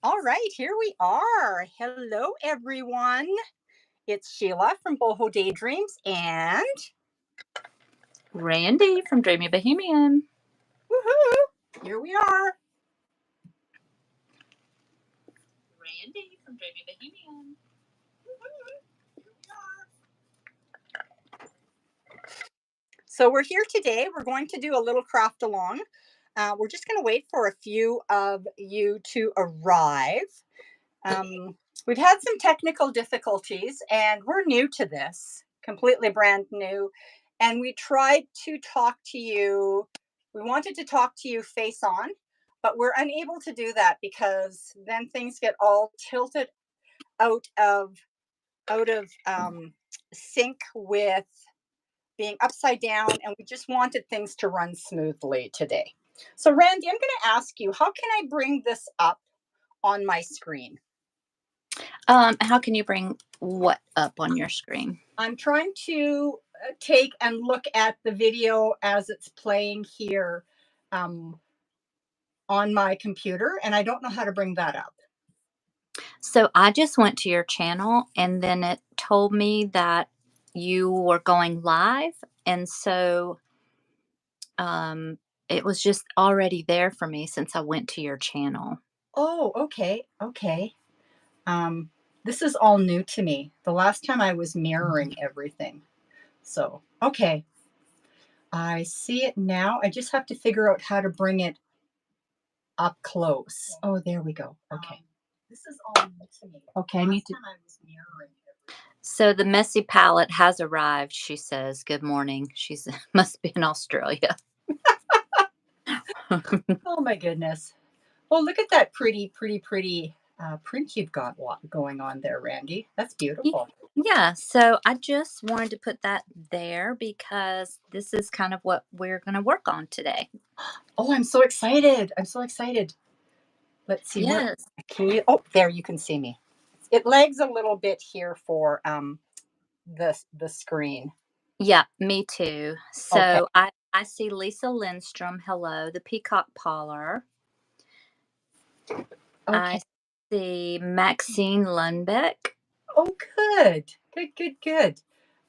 All right, here we are. Hello, everyone. It's Sheila from Bohodaydreams and Randy from Dreamy Bohemian. woohoo! Here we are. Randy from Dreamy Bohemian. So we're here today. We're going to do a little craft along. We're just going to wait for a few of you to arrive. We've had some technical difficulties, and we're new to this, completely brand new. And we tried to talk to you. We wanted to talk to you face on, but we're unable to do that because then things get all tilted out of sync with being upside down, and we just wanted things to run smoothly today. So, Randy, I'm going to ask you, how can I bring this up on my screen? How can you bring what up on your screen? I'm trying to take and look at the video as it's playing here on my computer, and I don't know how to bring that up. So I just went to your channel and then it told me that you were going live. And so it was just already there for me since I went to your channel. Oh, okay, okay. This is all new to me. The last time I was mirroring everything. So, okay. I see it now. I just have to figure out how to bring it up close. Oh, there we go. Okay. This is all new to me. Okay, I need to. I was mirroring everything. So the messy palette has arrived, she says. Good morning. She's must be in Australia. Oh my goodness. Well, look at that pretty print you've got going on there, Randy. That's beautiful. Yeah, so I just wanted to put that there because this is kind of what we're going to work on today. Oh, I'm so excited. I'm so excited. Let's see what Yes. can you. Oh, there you can see me. It lags a little bit here for the screen. Yeah, me too. Okay. So I see Lisa Lindstrom, hello, the Peacock Parlor. Okay. I see Maxine Lundbeck. Oh, good. Good.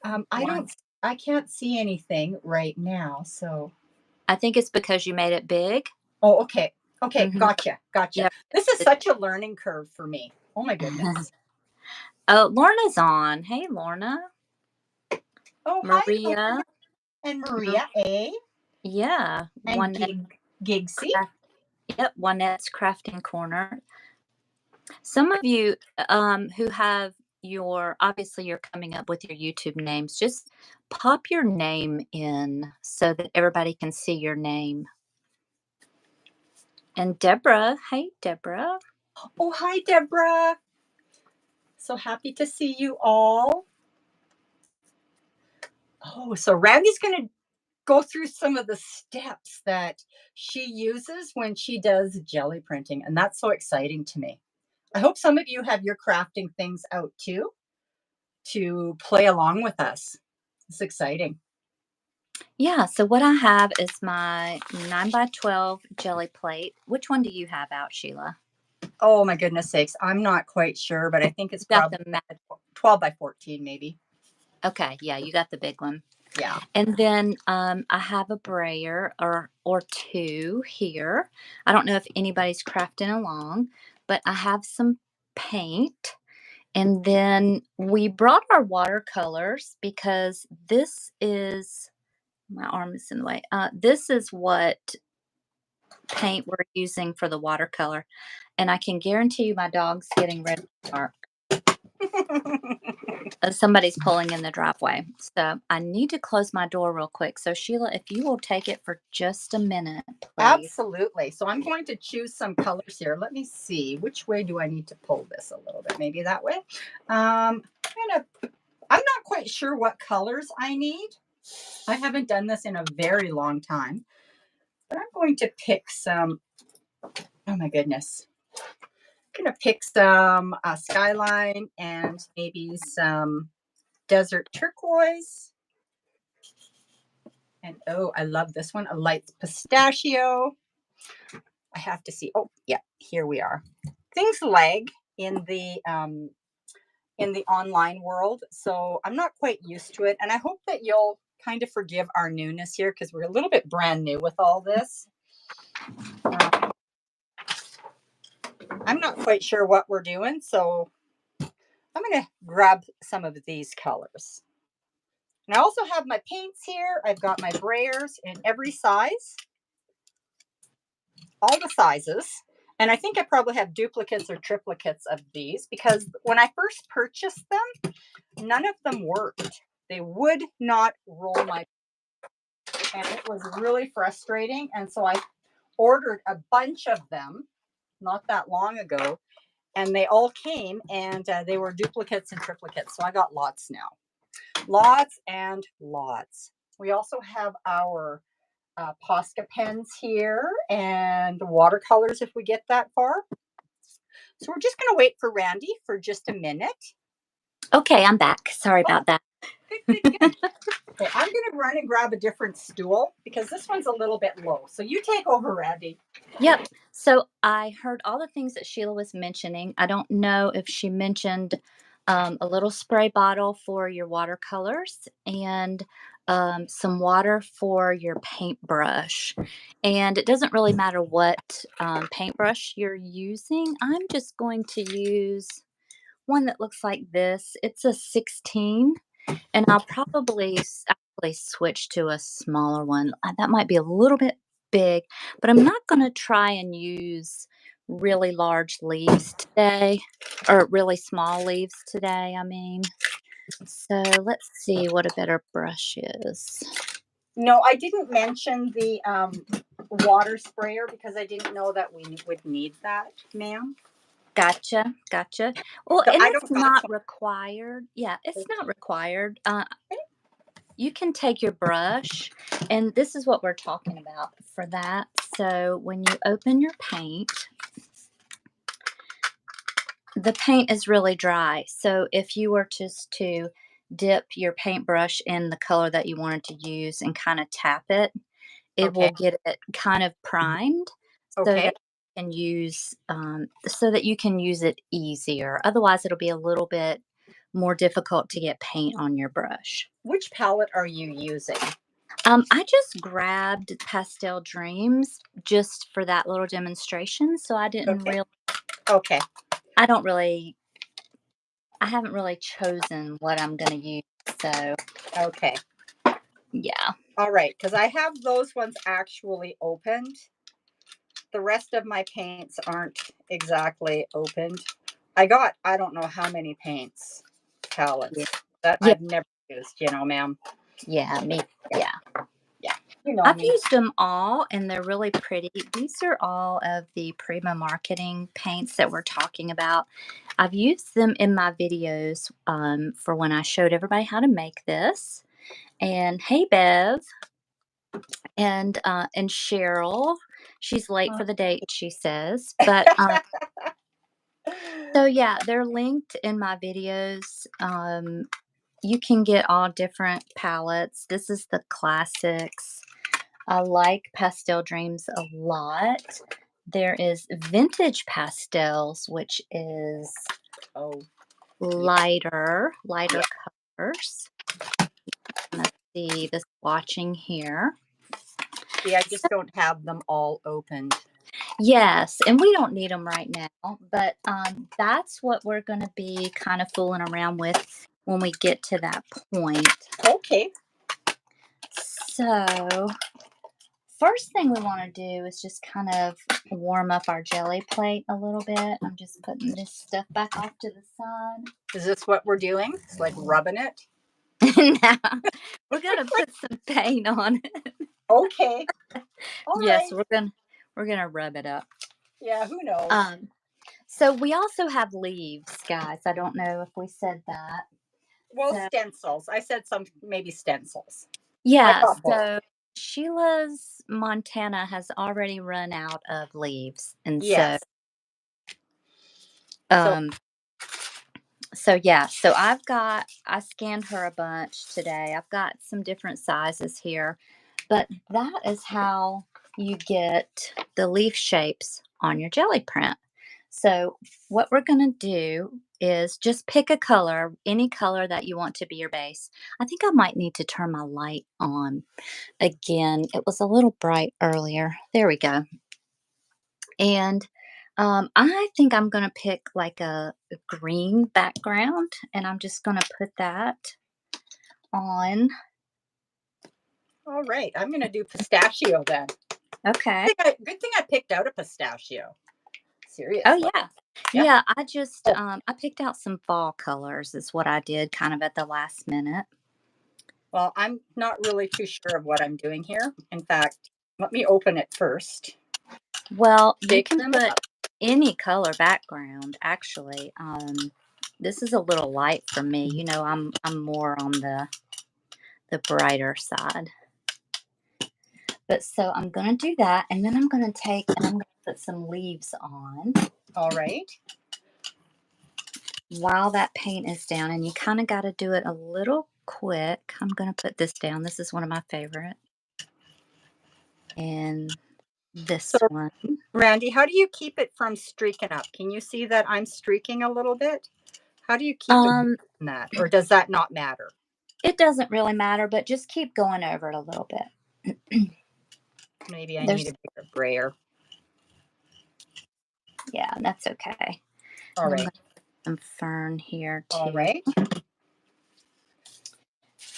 I One. don't. I can't see anything right now. So. I think it's because you made it big. Oh, okay. Okay. Hmm. Gotcha. Yep. This is such a learning curve for me. Oh my goodness. Oh, Lorna's on. Hey, Lorna. Oh, hi, Maria. Lorna and Mar- Maria, eh? Yeah. And One. Gigsy. Yep. Onette's Crafting Corner. Some of you who have obviously you're coming up with your YouTube names, just pop your name in so that everybody can see your name. And Deborah, hey Deborah. Oh, hi, Deborah. So happy to see you all. Oh, so Randy's going to go through some of the steps that she uses when she does jelly printing, and that's so exciting to me. I hope some of you have your crafting things out too to play along with us. It's exciting. Yeah, so what I have is my 9x12 jelly plate. Which one do you have out, Sheila? Oh my goodness sakes. I'm not quite sure, but I think it's You got probably the 12 by 14 maybe. Okay, yeah, you got the big one. Yeah. And then I have a brayer or two here. I don't know if anybody's crafting along, but I have some paint. And then we brought our watercolors because this is my arm is in the way. This is what paint we're using for the watercolor. And I can guarantee you my dog's getting ready to bark. Somebody's pulling in the driveway. So I need to close my door real quick. So Sheila, if you will take it for just a minute, please. Absolutely. So I'm going to choose some colors here. Let me see. Which way do I need to pull this a little bit? Maybe that way. I'm not quite sure what colors I need. I haven't done this in a very long time. But I'm going to pick some. Oh my goodness. I'm going to pick some skyline and maybe some desert turquoise. And oh, I love this one, a light pistachio. I have to see. Oh, yeah, here we are. things lag in the online world, so I'm not quite used to it, and I hope that you'll kind of forgive our newness here because we're a little bit brand new with all this. I'm not quite sure what we're doing, so I'm going to grab some of these colors. And I also have my paints here. I've got my brayers in every size, all the sizes. And I think I probably have duplicates or triplicates of these because when I first purchased them, none of them worked. They would not roll my, and it was really frustrating. And so I ordered a bunch of them not that long ago, and they all came, and they were duplicates and triplicates. So I got lots now, lots and lots. We also have our Posca pens here and watercolors if we get that far. So we're just going to wait for Randy for just a minute. Okay, I'm back. Sorry Oh, about that. good, good, good. Okay, I'm going to run and grab a different stool because this one's a little bit low. So you take over, Randy. Yep. So I heard all the things that Sheila was mentioning. I don't know if she mentioned a little spray bottle for your watercolors and some water for your paintbrush. And it doesn't really matter what paintbrush you're using. I'm just going to use one that looks like this. It's a 16, and I'll probably actually switch to a smaller one. That might be a little bit big, but I'm not going to try and use really large leaves today, or really small leaves today, I mean. So let's see what a better brush is. No, I didn't mention the water sprayer because I didn't know that we would need that, ma'am. Gotcha, gotcha. Well, So and I it's don't got not some. required. Yeah, it's not required. You can take your brush, and this is what we're talking about for that. So when you open your paint, the paint is really dry. So if you were just to dip your paintbrush in the color that you wanted to use and kind of tap it, it Okay. will get it kind of primed so Okay. that you can use it easier. Otherwise, it'll be a little bit more difficult to get paint on your brush. Which palette are you using? I just grabbed Pastel Dreams just for that little demonstration. So Okay. Okay. I don't really, I haven't really chosen what I'm going to use. So Okay. yeah. All right. Because I have those ones actually opened. The rest of my paints aren't exactly opened. I don't know how many paints, Yeah. palettes that Yeah. I've never used, ma'am. Yeah. Me. Yeah. Yeah. You know I've me. used them all and they're really pretty. These are all of the Prima Marketing paints that we're talking about. I've used them in my videos for when I showed everybody how to make this. And hey, Bev, and Cheryl. She's late for the date, she says. But so yeah, they're linked in my videos. You can get all different palettes. This is the classics. I like Pastel Dreams a lot. There is Vintage Pastels, which is Oh, lighter yeah. colors. Let's see this swatching here. See, I just don't have them all opened. Yes, and we don't need them right now, but that's what we're going to be kind of fooling around with when we get to that point. Okay. So, first thing we want to do is just kind of warm up our jelly plate a little bit. I'm just putting this stuff back off to the side. Is this what we're doing? It's like rubbing it. Now, we're going to put some paint on it. Okay. All Yes, right. we're going to rub it up. Yeah, who knows? So we also have leaves, guys. I don't know if we said that. Well, So stencils. I said some maybe stencils. I yeah, got both. so Sheila's Montana has already run out of leaves. And so Yes. So um so yeah, so I scanned her a bunch today. I've got some different sizes here, but that is how you get the leaf shapes on your jelly print. So what we're going to do is just pick a color, any color that you want to be your base. I think I might need to turn my light on again. It was a little bright earlier. There we go. And I think I'm going to pick like a green background, and I'm just going to put that on. All right, I'm going to do pistachio then. Okay. Good thing I picked out a pistachio. Oh, Seriously. yeah. Yeah. Yeah, I just, Oh, I picked out some fall colors is what I did kind of at the last minute. well, I'm not really too sure of what I'm doing here. In fact, let me open it first. Well, you Shake can them put up. any color background, actually. This is a little light for me. You know, I'm more on the brighter side. But so I'm gonna do that, and then I'm gonna take and I'm gonna put some leaves on All right. while that paint is down, and you kind of got to do it a little quick. I'm gonna put this down. This is one of my favorite, and So, this one. Randy, how do you keep it from streaking up? Can you see that I'm streaking a little bit? How do you keep it Um, from that, or does that not matter? it doesn't really matter, but just keep going over it a little bit. Maybe I need There's a bigger brayer. Yeah, that's okay. All And I'm right. gonna put some fern here All too. right.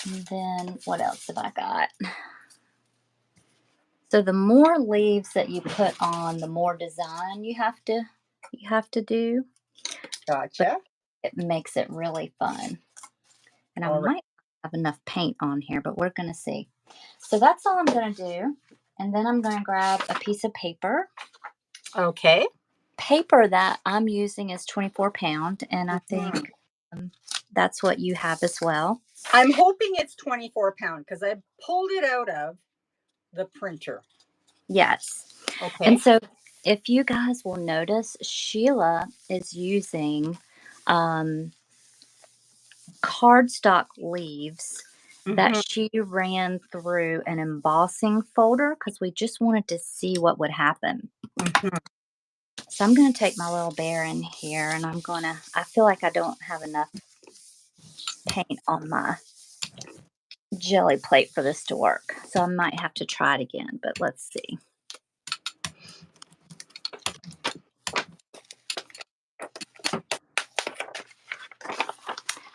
And then what else have I got? So the more leaves that you put on, the more design you have to do, but Gotcha. it makes it really fun. And I All right. might have enough paint on here, but we're gonna see. So that's all I'm gonna do. And then I'm gonna grab a piece of paper. Okay. Paper that I'm using is 24 pound, and I Mhm. think that's what you have as well. I'm hoping it's 24 pound because I pulled it out of the printer. Yes. And Okay. so if you guys will notice, Sheila is using um, cardstock leaves that Hmm. she ran through an embossing folder because we just wanted to see what would happen. Hmm. So I'm going to take my little bear in here, and I feel like I don't have enough paint on my jelly plate for this to work. So I might have to try it again, but let's see.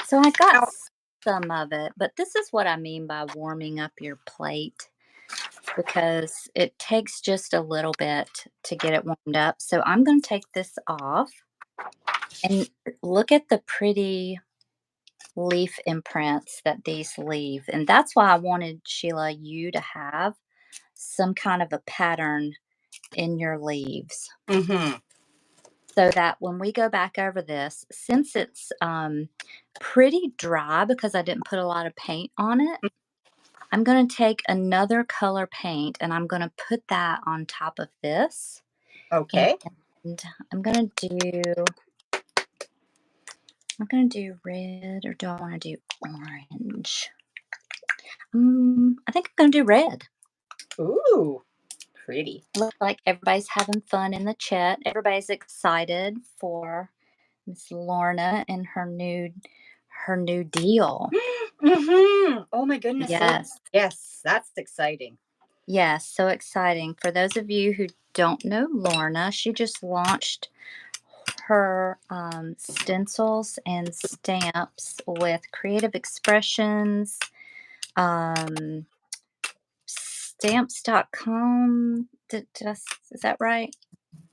So I got Now, some of it, but this is what I mean by warming up your plate, because it takes just a little bit to get it warmed up. So I'm going to take this off and look at the pretty leaf imprints that these leave. And that's why I wanted, Sheila, you to have some kind of a pattern in your leaves, hmm so that when we go back over this, since it's pretty dry because I didn't put a lot of paint on it, I'm going to take another color paint and I'm going to put that on top of this. And okay. I'm going to do red, or do I want to do orange? I think I'm going to do red. Ooh, pretty. Look like everybody's having fun in the chat. Everybody's excited for Miss Lorna and her new deal. Oh my goodness. Yes. Yes, that's exciting. Yes, so exciting. For those of you who don't know Lorna, she just launched her stencils and stamps with Creative Expressions, um, stamps.com. Is that right?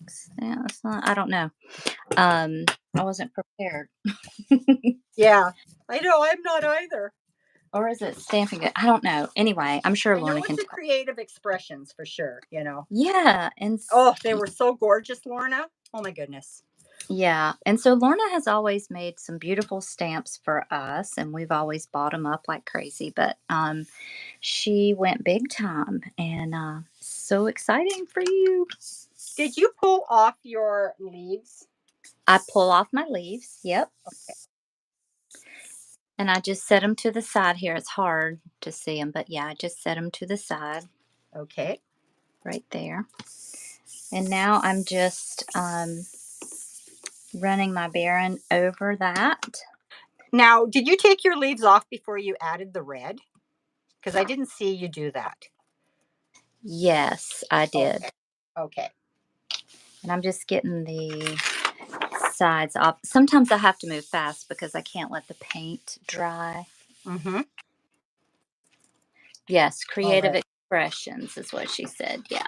Stamps, I don't know. I wasn't prepared. Yeah, I know. I'm not either. Or is it stamping it? I don't know. Anyway, I'm sure I know Lorna can it's a tell. creative expressions for sure. Yeah, Oh, they were so gorgeous, Lorna. Oh my goodness. yeah, and so Lorna has always made some beautiful stamps for us, and we've always bought them up like crazy. But she went big time, and so exciting for you. Did you pull off your leaves? I pull off my leaves. Yep. Okay. And I just set them to the side here. It's hard to see them, but yeah, I just set them to the side Okay. right there. And now I'm just running my Baron over that. Now, did you take your leaves off before you added the red? Because I didn't see you do that. Yes, I did. Okay. Okay. And I'm just getting the sides off. Sometimes I have to move fast because I can't let the paint dry. Mm-hmm. Yes, All creative right. expressions is what she said. Yeah.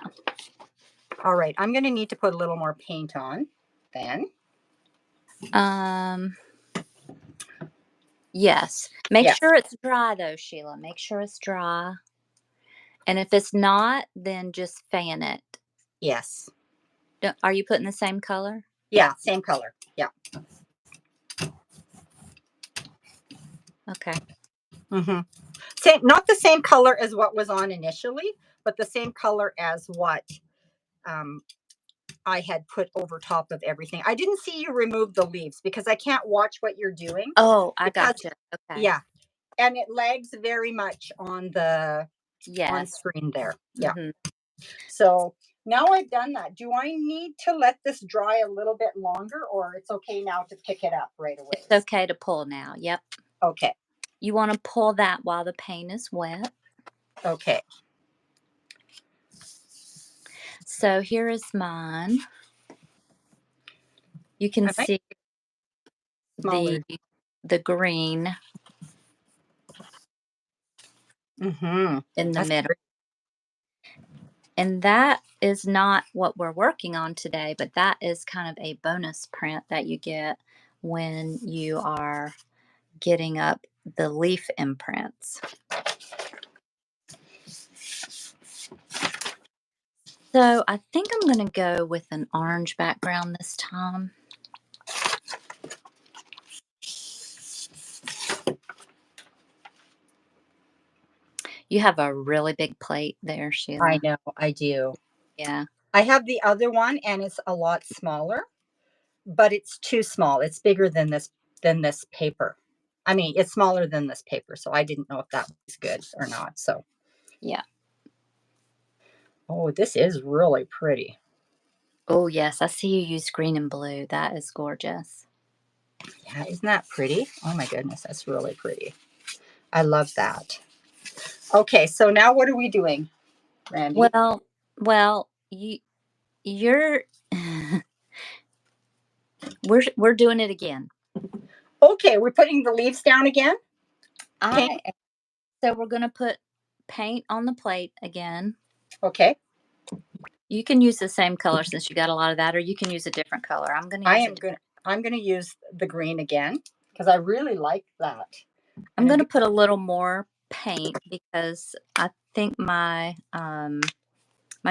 All right. I'm going to need to put a little more paint on then. Yes. Make Yes. sure it's dry though, Sheila. Make sure it's dry. And if it's not, then just fan it. Yes. Are you putting the same color? Yeah. Same color. Yeah. Okay. Mm-hmm. Same, not the same color as what was on initially, but the same color as what um, I had put over top of everything. I didn't see you remove the leaves because I can't watch what you're doing Oh, I because, gotcha. Okay. yeah, and it lags very much on the on Yes. screen there. Yeah. Mhm. So now I've done that. Do I need to let this dry a little bit longer, or it's okay now to pick it up right away? It's okay to pull now. Yep. Okay. You want to pull that while the paint is wet. Okay. So here is mine. You can I might see smaller. the green Mm-hmm. in the That's middle. great. And that is not what we're working on today, but that is kind of a bonus print that you get when you are getting up the leaf imprints. So I think I'm going to go with an orange background this time. You have a really big plate there, I Sheila. know. I do. Yeah. I have the other one, and it's a lot smaller, but it's too small. It's bigger than this paper. I mean, it's smaller than this paper, so I didn't know if that was good or not. So, Yeah. oh, this is really pretty. Oh, yes. I see you use green and blue. That is gorgeous. Yeah, isn't that pretty? Oh my goodness, that's really pretty. I love that. Okay, so now what are we doing, Randy? Well, you're we're doing it again. Okay, we're putting the leaves down again. Paint. I So we're going to put paint on the plate again. Okay, You can use the same color since you got a lot of that, or you can use a different color. I'm going to I use a am gonna I'm gonna use the green again because I really like that. I'm And I going do. to put a little more paint because I think my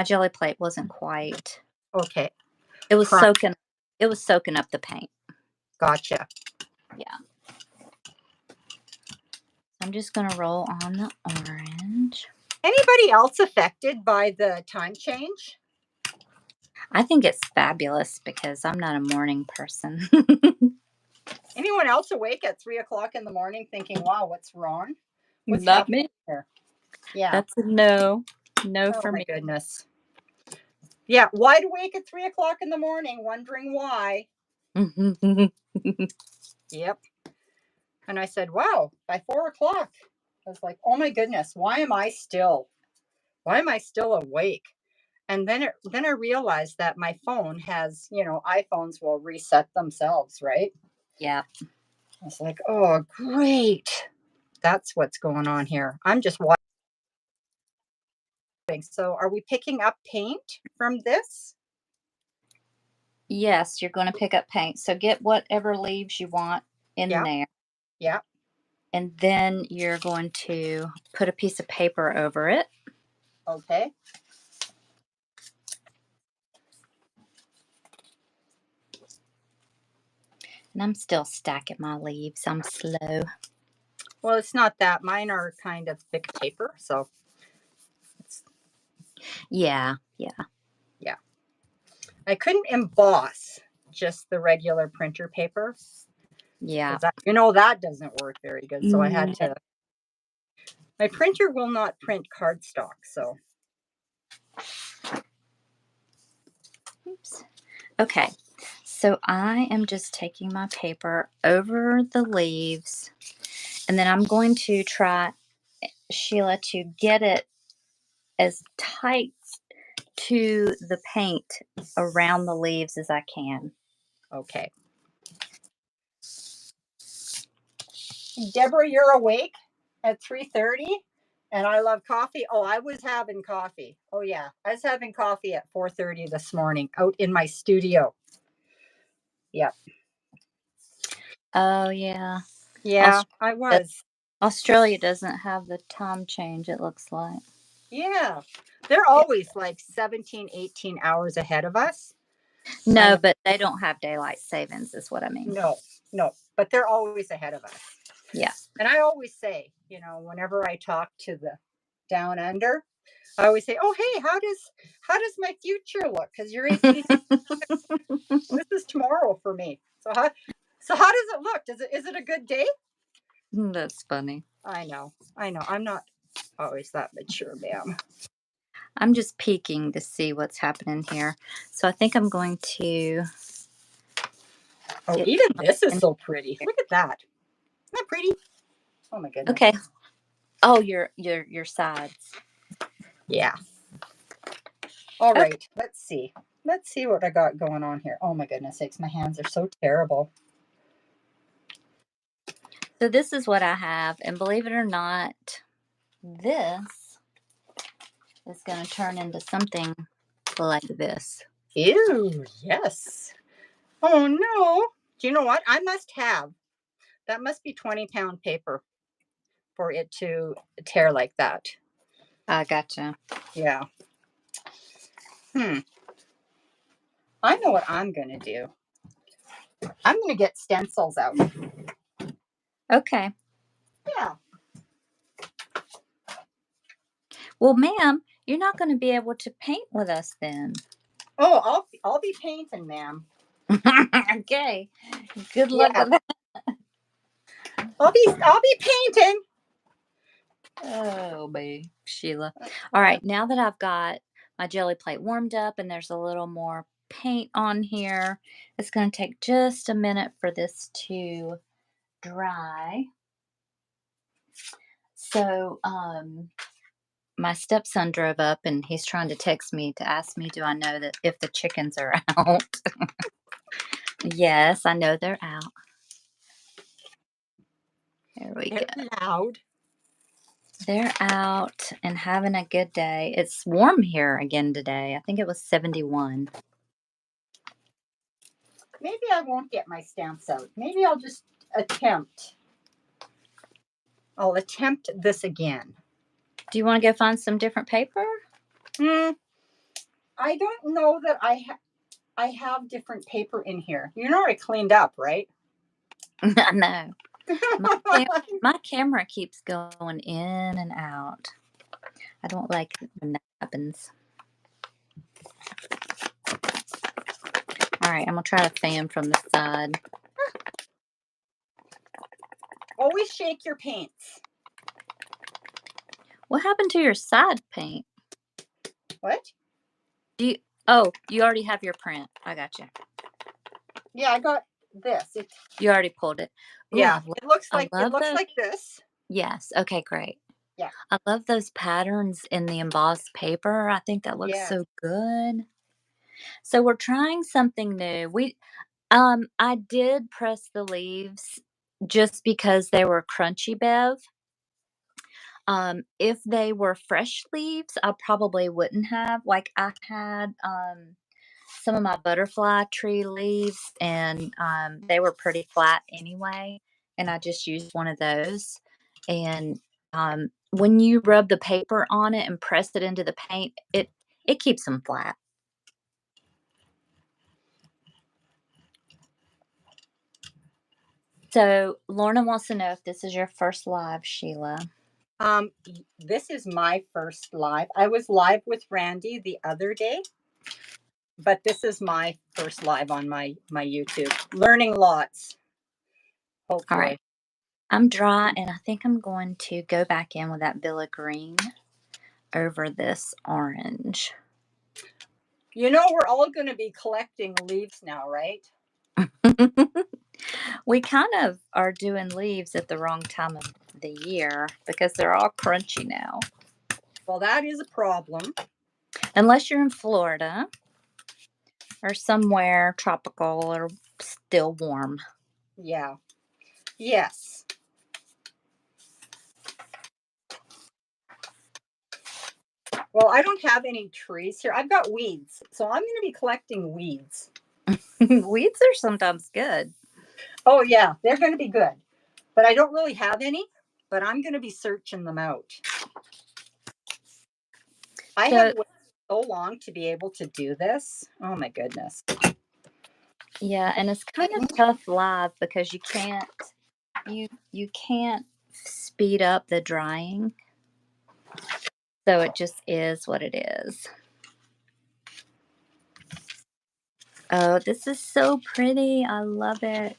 jelly plate wasn't quite. Okay, It was prime. soaking it was soaking up the paint. Gotcha. Yeah. I'm just going to roll on the orange. Anybody else affected by the time change? I think it's fabulous because I'm not a morning person. Anyone else awake at 3 o'clock in the morning thinking, wow, what's wrong? What's Not happening me. here? Yeah. That's a no. No Oh for my me. goodness. Yeah. Wide awake at 3 o'clock in the morning, wondering why. Yep. And I said, wow, by 4 o'clock. I was like, oh my goodness, why am I still? Why am I still awake? And then I realized that my phone has, iPhones will reset themselves, right? Yeah. I was like, oh, great. That's what's going on here. I'm just watching. So are we picking up paint from this? Yes, you're going to pick up paint. So get whatever leaves you want in Yeah. there. Yeah. And then you're going to put a piece of paper over it. Okay. And I'm still stacking my leaves. I'm slow. Well, it's not that. Mine are kind of thick paper. So it's, Yeah. Yeah. yeah. I couldn't emboss just the regular printer paper Yeah. because that doesn't work very good. So I had Mm, to. My printer will not print cardstock. So Oops. Okay. So I am just taking my paper over the leaves, and then I'm going to try, Sheila, to get it as tight to the paint around the leaves as I can. Okay. Deborah, you're awake at 3:30, and I love coffee. Oh, I was having coffee. Oh yeah, I was having coffee at 4:30 this morning out in my studio. Yep. Oh, yeah. Yeah, I was. Australia doesn't have the time change, it looks like. Yeah. They're Yeah. always like 17, 18 hours ahead of us. I No, know. but they don't have daylight savings, is what I mean. No, no, but they're always ahead of us. Yeah. And I always say, whenever I talk to the down under, I always say, "Oh, hey, how does my future look? Because you're 18. This is tomorrow for me. So how does it look? Is it a good day?" That's funny. I know, I know. I'm not always that mature, ma'am. I'm just peeking to see what's happening here. So I think I'm going to Oh, get even this is in so pretty. here. Look at that. Isn't that pretty? Oh my goodness. Okay. Oh, your sides. Yeah. All Okay. right. Let's see. Let's see what I got going on here. Oh my goodness sakes, my hands are so terrible. So this is what I have, and believe it or not, this is going to turn into something like this. Ew, yes. Oh no. Do you know what? That must be 20-pound paper for it to tear like that. I gotcha. Yeah. Hmm. I know what I'm going to do. I'm going to get stencils out. Okay. Yeah. Well, ma'am, you're not going to be able to paint with us then. Oh, I'll be painting, ma'am. Okay. Good luck Yeah. with that. I'll be painting. Oh, baby, Sheila. All right, now that I've got my jelly plate warmed up and there's a little more paint on here, it's going to take just a minute for this to dry. So, my stepson drove up and he's trying to text me to ask me, do I know that if the chickens are out? Yes, I know they're out. There we They're go. loud. They're out and having a good day. It's warm here again today. I think it was 71. Maybe I won't get my stamps out. Maybe I'll just attempt. I'll attempt this again. Do you want to go find some different paper? Hmm. I don't know that I have different paper in here. You know I cleaned up, right? I know. My, my camera keeps going in and out. I don't like it when that happens. All right, I'm going to try to fan from the side. Always shake your paints. What happened to your side paint? What? Oh, you already have your print. I got you. Yeah, I got this. You already pulled it. Ooh, Yeah, it looks I it love looks those. like this. Yes. Okay, great. Yeah. I love those patterns in the embossed paper. I think that looks Yes. so good. So we're trying something new. I did press the leaves just because they were crunchy, Bev. If they were fresh leaves, I probably wouldn't have. Like I had some of my butterfly tree leaves, and they were pretty flat anyway. And I just used one of those. And when you rub the paper on it and press it into the paint, it keeps them flat. So Lorna wants to know if this is your first live, Sheila. This is my first live. I was live with Randy the other day, but this is my first live on my YouTube. Learning lots, All right. hopefully. I'm dry, and I think I'm going to go back in with that Villa Green over this orange. You know we're all going to be collecting leaves now, right? We kind of are doing leaves at the wrong time of the year because they're all crunchy now. Well, that is a problem. Unless you're in Florida or somewhere tropical or still warm. Yeah. Yes. Well, I don't have any trees here. I've got weeds. So I'm going to be collecting weeds. Weeds are sometimes good. Oh, yeah. They're going to be good. But I don't really have any. But I'm going to be searching them out. I have So, waited so long to be able to do this. Oh, my goodness. yeah, and it's kind of tough live because you can't speed up the drying. So it just is what it is. Oh, this is so pretty. I love it.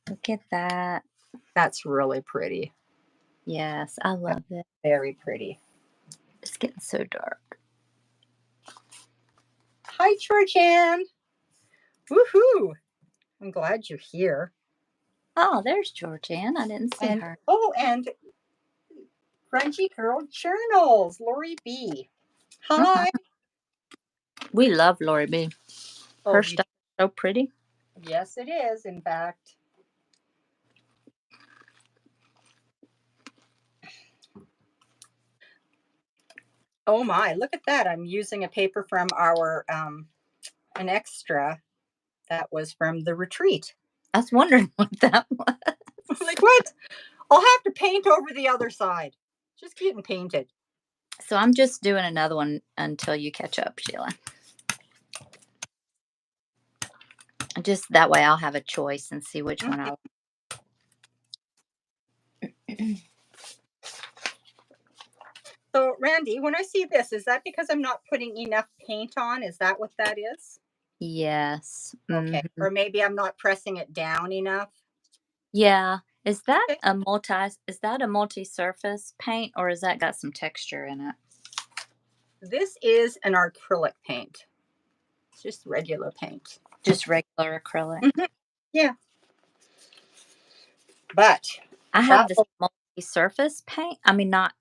Look at that. That's really pretty. Yes, I love it. Very pretty. It's getting so dark. Hi, Georgianne. Woohoo. I'm glad you're here. Oh, there's Georgianne. I didn't see And her. and Grungy Girl Journals, Lori B. Uh-uh. Hi. We love Lori B. Oh, Her we stuff is so pretty. yes, it is. In fact. Oh my! Look at that. I'm using a paper from our an extra that was from the retreat. I was wondering what that was. Like what? I'll have to paint over the other side. Just getting painted. So I'm just doing another one until you catch up, Sheila. Just that way I'll have a choice and see which one Mhm. I So, Randy, when I see this, is that because I'm not putting enough paint on? Is that what that is? Yes. Okay. Or maybe I'm not pressing it down enough. Yeah. Is that Okay. a multi-surface paint or has that got some texture in it? This is an acrylic paint. It's just regular paint. Just regular acrylic. Mhm. Yeah. But I have that this will, multi-surface paint. I mean not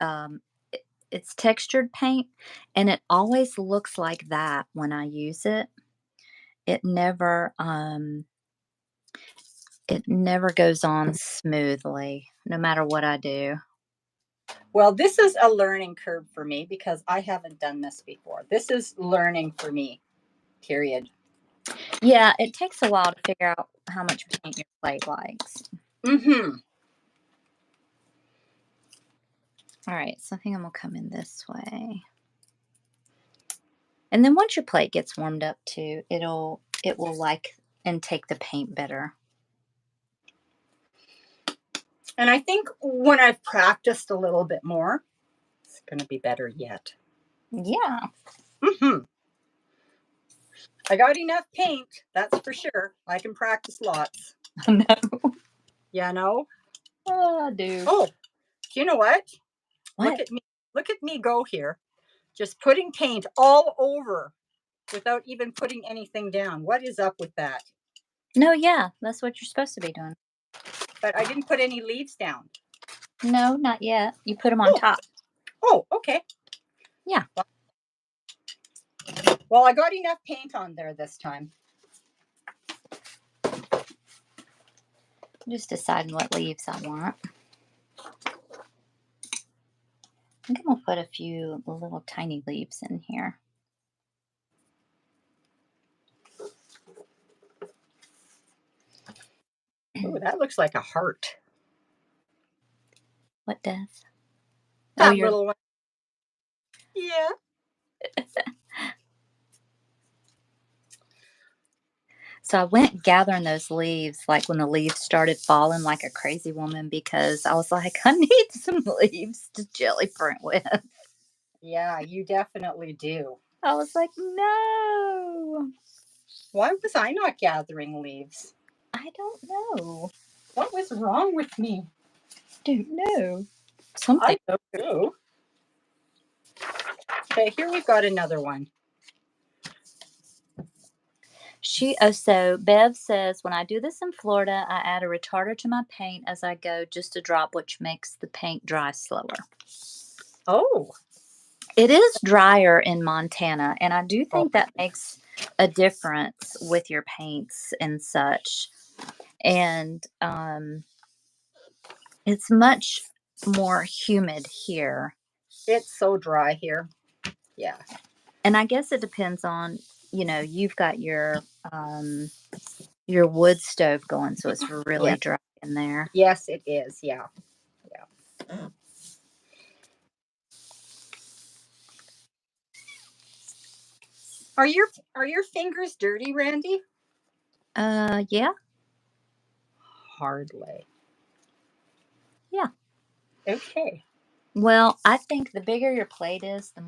it's textured paint and it always looks like that when I use it. It never it never goes on smoothly no matter what I do. well, this is a learning curve for me because I haven't done this before. This is learning for me, period. Yeah, it takes a while to figure out how much paint your plate likes. Mm-hmm. All right, so I think I'm gonna come in this way. And then once your plate gets warmed up too, it will like and take the paint better. And I think when I've practiced a little bit more, it's going to be better yet. Yeah. Mm-hmm. I got enough paint, that's for sure. I can practice lots. No. Yeah, no. Oh, dude. Oh, you know what? Look What? at me. Look at me go here. Just putting paint all over without even putting anything down. What is up with that? No, yeah, that's what you're supposed to be doing. But I didn't put any leaves down. No, not yet. You put them on Oh, top. oh, okay. Yeah. Well, I got enough paint on there this time. Just deciding what leaves I want. I think I'm gonna put a few little tiny leaves in here. Oh, that looks like a heart. What does? Oh, That you're little one. Yeah. so I went gathering those leaves like when the leaves started falling like a crazy woman because I was like, I need some leaves to jelly print with. Yeah, you definitely do. I was like, no, Why was I not gathering leaves? I don't know. What was wrong with me? Don't know. Something. I don't know. Okay, here we've got another one. So Bev says, when I do this in Florida, I add a retarder to my paint as I go, just a drop, which makes the paint dry slower. Oh, It is drier in Montana, and I do oh, think that makes a difference with your paints and such. And it's much more humid here. it's so dry here. Yeah. And I guess it depends on, you've got your wood stove going, so it's really Yes. dry in there. Yes, it is. Yeah. Yeah. Are your fingers dirty, Randy? Yeah, Hardly. yeah. Okay. Well, I think the bigger your plate is, the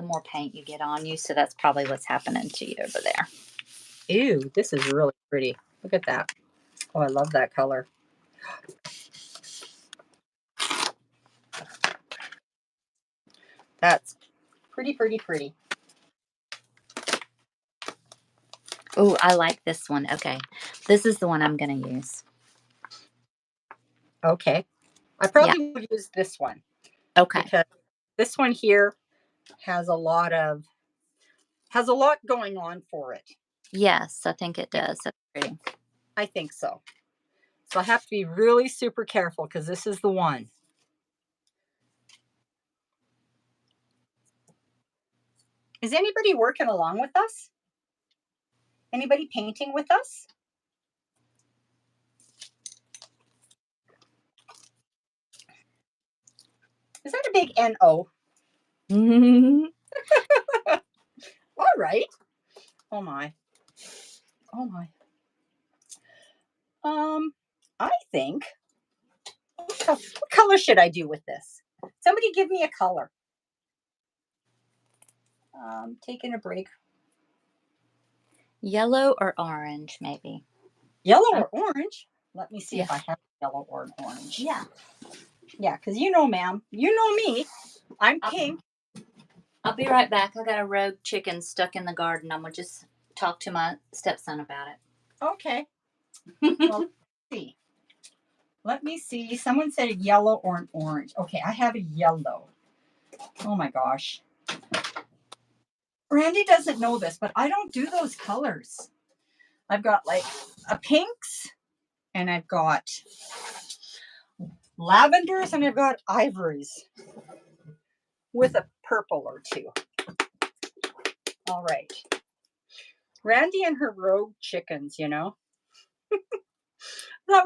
more paint you get on you. So that's probably what's happening to you over there. Ew, this is really pretty. Look at that. Oh, I love that color. That's pretty, pretty, pretty. Oh, I like this one. Okay, this is the one I'm going to use. Okay. I Yeah. probably would use this one Okay. because this one here has a lot going on for it. Yes, I think it Yeah, does. That's pretty. I think so. So I have to be really super careful because this is the one. Is anybody working along with us? Anybody painting with us? Is that a big NO? All right. Oh my. Oh my. I think. What color should I do with this? Somebody give me a color. Taking a break. Yellow or orange, maybe. Yellow Um, or orange? Let me see yeah. if I have yellow or orange. Yeah. Yeah, because you know, ma'am, you know me. I'm pink. I'll be right back. I got a rogue chicken stuck in the garden. I'm going to just talk to my stepson about Okay. Well, it. let's see. Let me see. Someone said a yellow or an orange. Okay, I have a yellow. Oh my gosh. Randy doesn't know this, but I don't do those colors. I've got like a pinks and I've got lavenders and I've got ivories with a purple or two. All right. Randy and her rogue chickens, Thought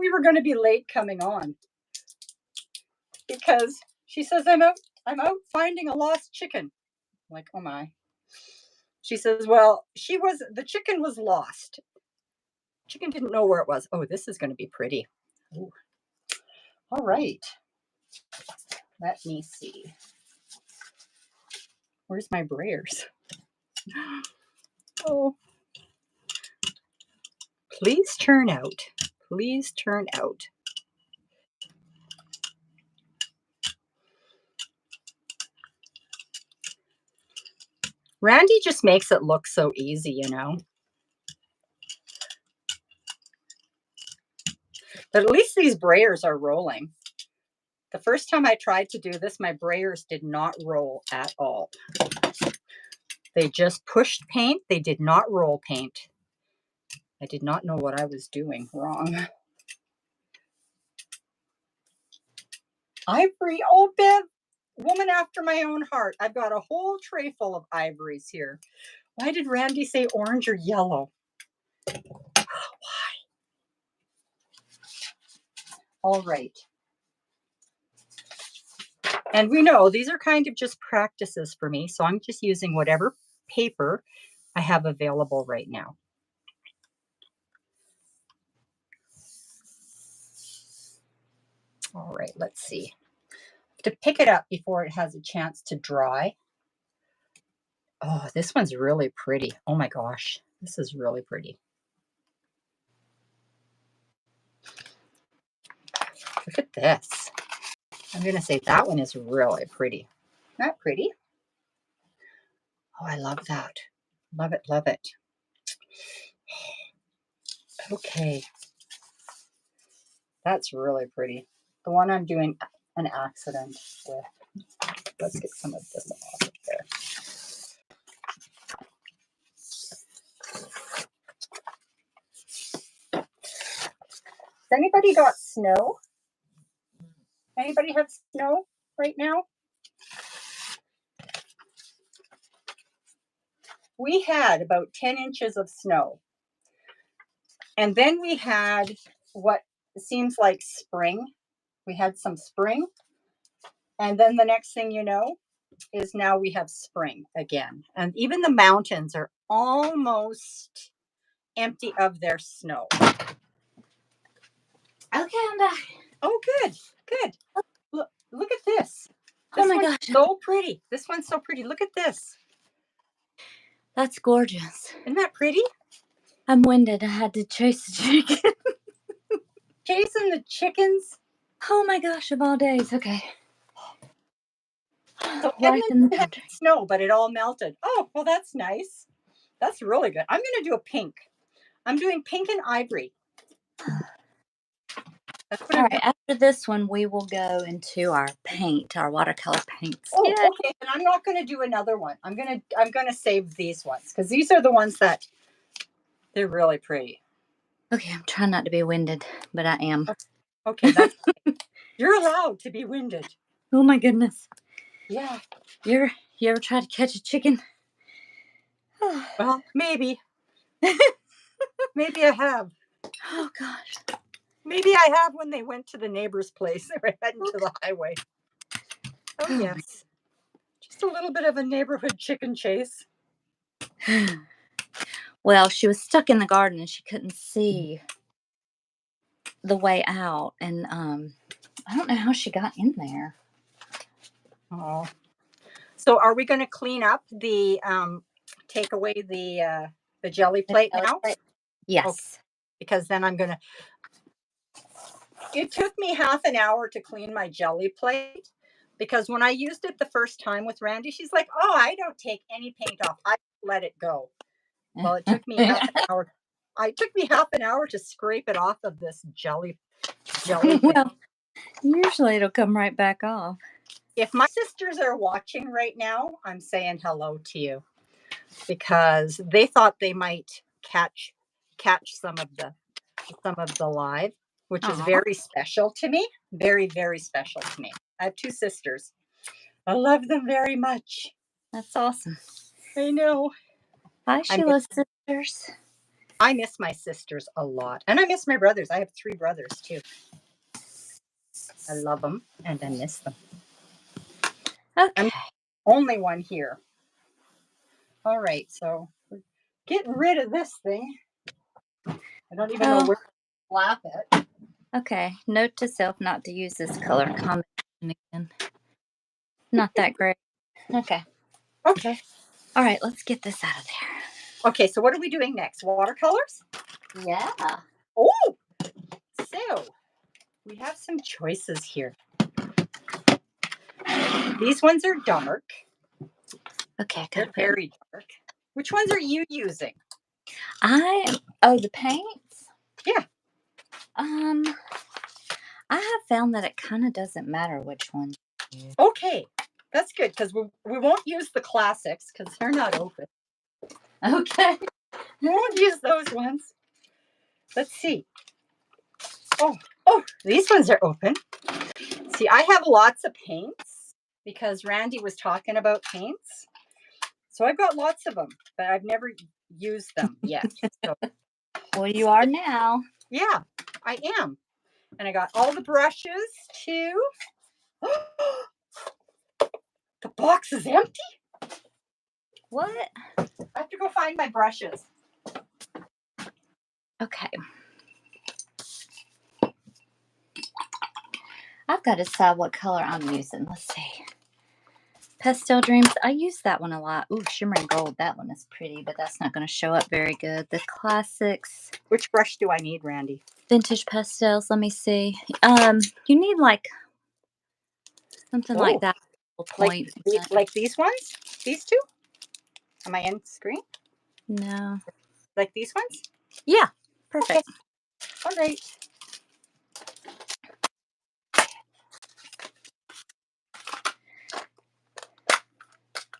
we were going to be late coming on because she says I'm out finding a lost chicken. I'm like, oh my. She says, well, the chicken was lost. Chicken didn't know where it was. Oh, this is going to be pretty. Ooh. All right. Let me see. Where's my brayers? Oh, please turn out. Please turn out. Randy just makes it look so easy. But at least these brayers are rolling. The first time I tried to do this, my brayers did not roll at all. They just pushed paint. They did not roll paint. I did not know what I was doing wrong. Ivory. Oh, Bev, woman after my own heart. I've got a whole tray full of ivories here. Why did Randy say orange or yellow? Why? All right. And we know these are kind of just practices for me, so I'm just using whatever paper I have available right now. All right, let's see. To pick it up before it has a chance to dry. Oh, this one's really pretty. Oh my gosh, this is really pretty. Look at this. I'm going to say that one is really pretty. Not pretty. Oh, I love that. Love it, love it. Okay. That's really pretty. The one I'm doing an accident with. Let's get some of this off of there. Has anybody got snow? Anybody have snow right now? We had about 10 inches of snow. And then we had what seems like spring. We had some spring. And then the next thing you know is now we have spring again. And even the mountains are almost empty of their snow. Okay, I'm back. Oh, good, good. Look at this. Oh This my one's gosh. so pretty. This one's so pretty. Look at this. That's gorgeous. Isn't that pretty? I'm winded. I had to chase the chicken. Chasing the chickens. Oh my gosh, of all days. Okay. So Right in the Edmonton had country. snow, but it all melted. Oh, well, that's nice. That's really good. I'm going to do a pink. I'm doing pink and ivory. That's what All I'm right, doing. after this one, we will go into our paint, our watercolor paints. Oh, Yeah. okay. And I'm not going to do another one. I'm gonna save these ones because these are the ones that they're really pretty. Okay, I'm trying not to be winded, but I am. Okay, that's you're allowed to be winded. Oh my goodness. Yeah. You ever try to catch a chicken? Well, maybe. Maybe I have. Oh gosh. Maybe I have when they went to the neighbor's place. They were heading to the highway. Oh, yes. Just a little bit of a neighborhood chicken chase. Well, she was stuck in the garden and she couldn't see the way out, and I don't know how she got in there. Oh. So are we going to clean up the take away the jelly plate now? Yes. Okay. Because then I'm going to it took me half an hour to clean my jelly plate because when I used it the first time with Randy, she's like, "Oh, I don't take any paint off. I let it go." Well, it took me half an hour. It took me half an hour to scrape it off of this jelly thing. Well, usually it'll come right back off. If my sisters are watching right now, I'm saying hello to you because they thought they might catch some of the live, which is Aw. very special to me. Very, very special to me. I have two sisters. I love them very much. That's awesome. I know. Hi, I Sheila sisters. miss my sisters a lot. And I miss my brothers. I have 3 brothers too. I love them and I miss them. Okay. I'm only one here. All right, so we're getting rid of this thing. I don't even know where to slap it. Okay. Note to self not to use this color combination again. Not that great. Okay. Okay. All right, let's get this out of there. Okay, so what are we doing next? Watercolors? Yeah. Oh, so we have some choices here. These ones are dark. Okay, They're very dark. Which ones are you using? The paints? Yeah. I have found that it kind of doesn't matter which one. Okay, that's good because we won't use the classics because they're not open. Okay. We won't use those ones. Let's see. Oh, these ones are open. See, I have lots of paints because Randy was talking about paints. So I've got lots of them, but I've never used them yet. So, Well, you are now. yeah, I am. And I got all the brushes too. The box is empty? What? I have to go find my brushes. Okay. I've got to decide what color I'm using. Let's see. Pastel Dreams. I use that one a lot. Ooh, Shimmering Gold. That one is pretty, but that's not going to show up very good. The Classics. Which brush do I need, Randy? Vintage Pastels. Let me see. You need like something like that. Point. Like these ones? These two? Am I in screen? No. Like these ones? Yeah. Okay. perfect. All right.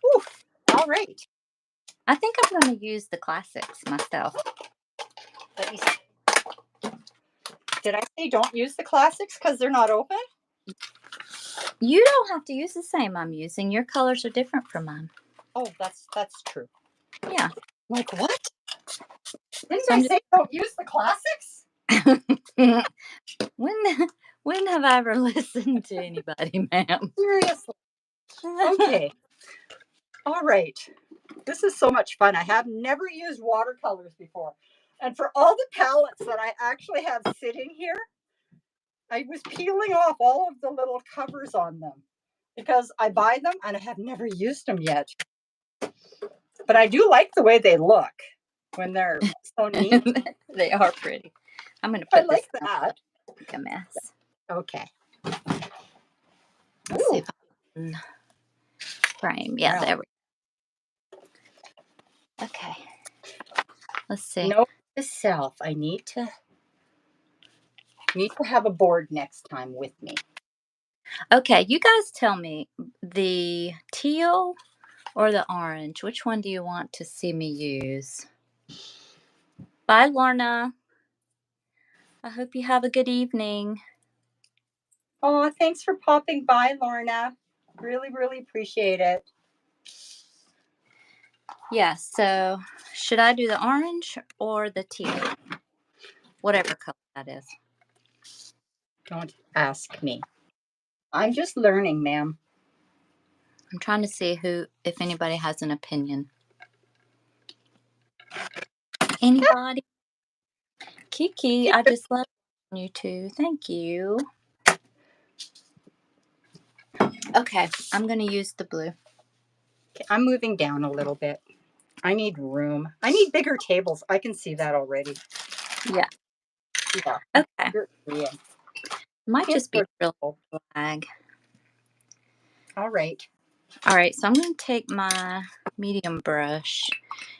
Ooh, all right. I think I'm going to use the classics myself. Let me see. Did I say don't use the classics because they're not open? You don't have to use the same I'm using. Your colors are different from mine. Oh, that's true. Yeah. Like what? Didn't So I I'm say don't use the classics? just when when have I ever listened to anybody, ma'am? Seriously. Okay. All right. This is so much fun. I have never used watercolors before. And for all the palettes that I actually have sitting here, I was peeling off all of the little covers on them because I buy them and I have never used them yet. But I do like the way they look when they're so neat. They are pretty. I'm going to I put this like down. that. Like a mess. Okay. Let's see Ooh, if I can frame. Yeah, well, there we go. Okay. Let's see. note to self, I need to have a board next time with me. Okay, you guys tell me the teal or the orange. Which one do you want to see me use? Bye, Lorna. I hope you have a good evening. Oh, thanks for popping by, Lorna. Really, really appreciate it. Yeah, so should I do the orange or the teal? Whatever color that is. Don't ask me. I'm just learning, ma'am. I'm trying to see if anybody has an opinion. Anybody? Kiki, I just love you too. Thank you. Okay, I'm going to use the blue. Okay, I'm moving down a little bit. I need room. I need bigger tables. I can see that already. Yeah. Yeah. Okay. You're agreeing. Might It's just be real beautiful. lag. All right. All right, so I'm going to take my medium brush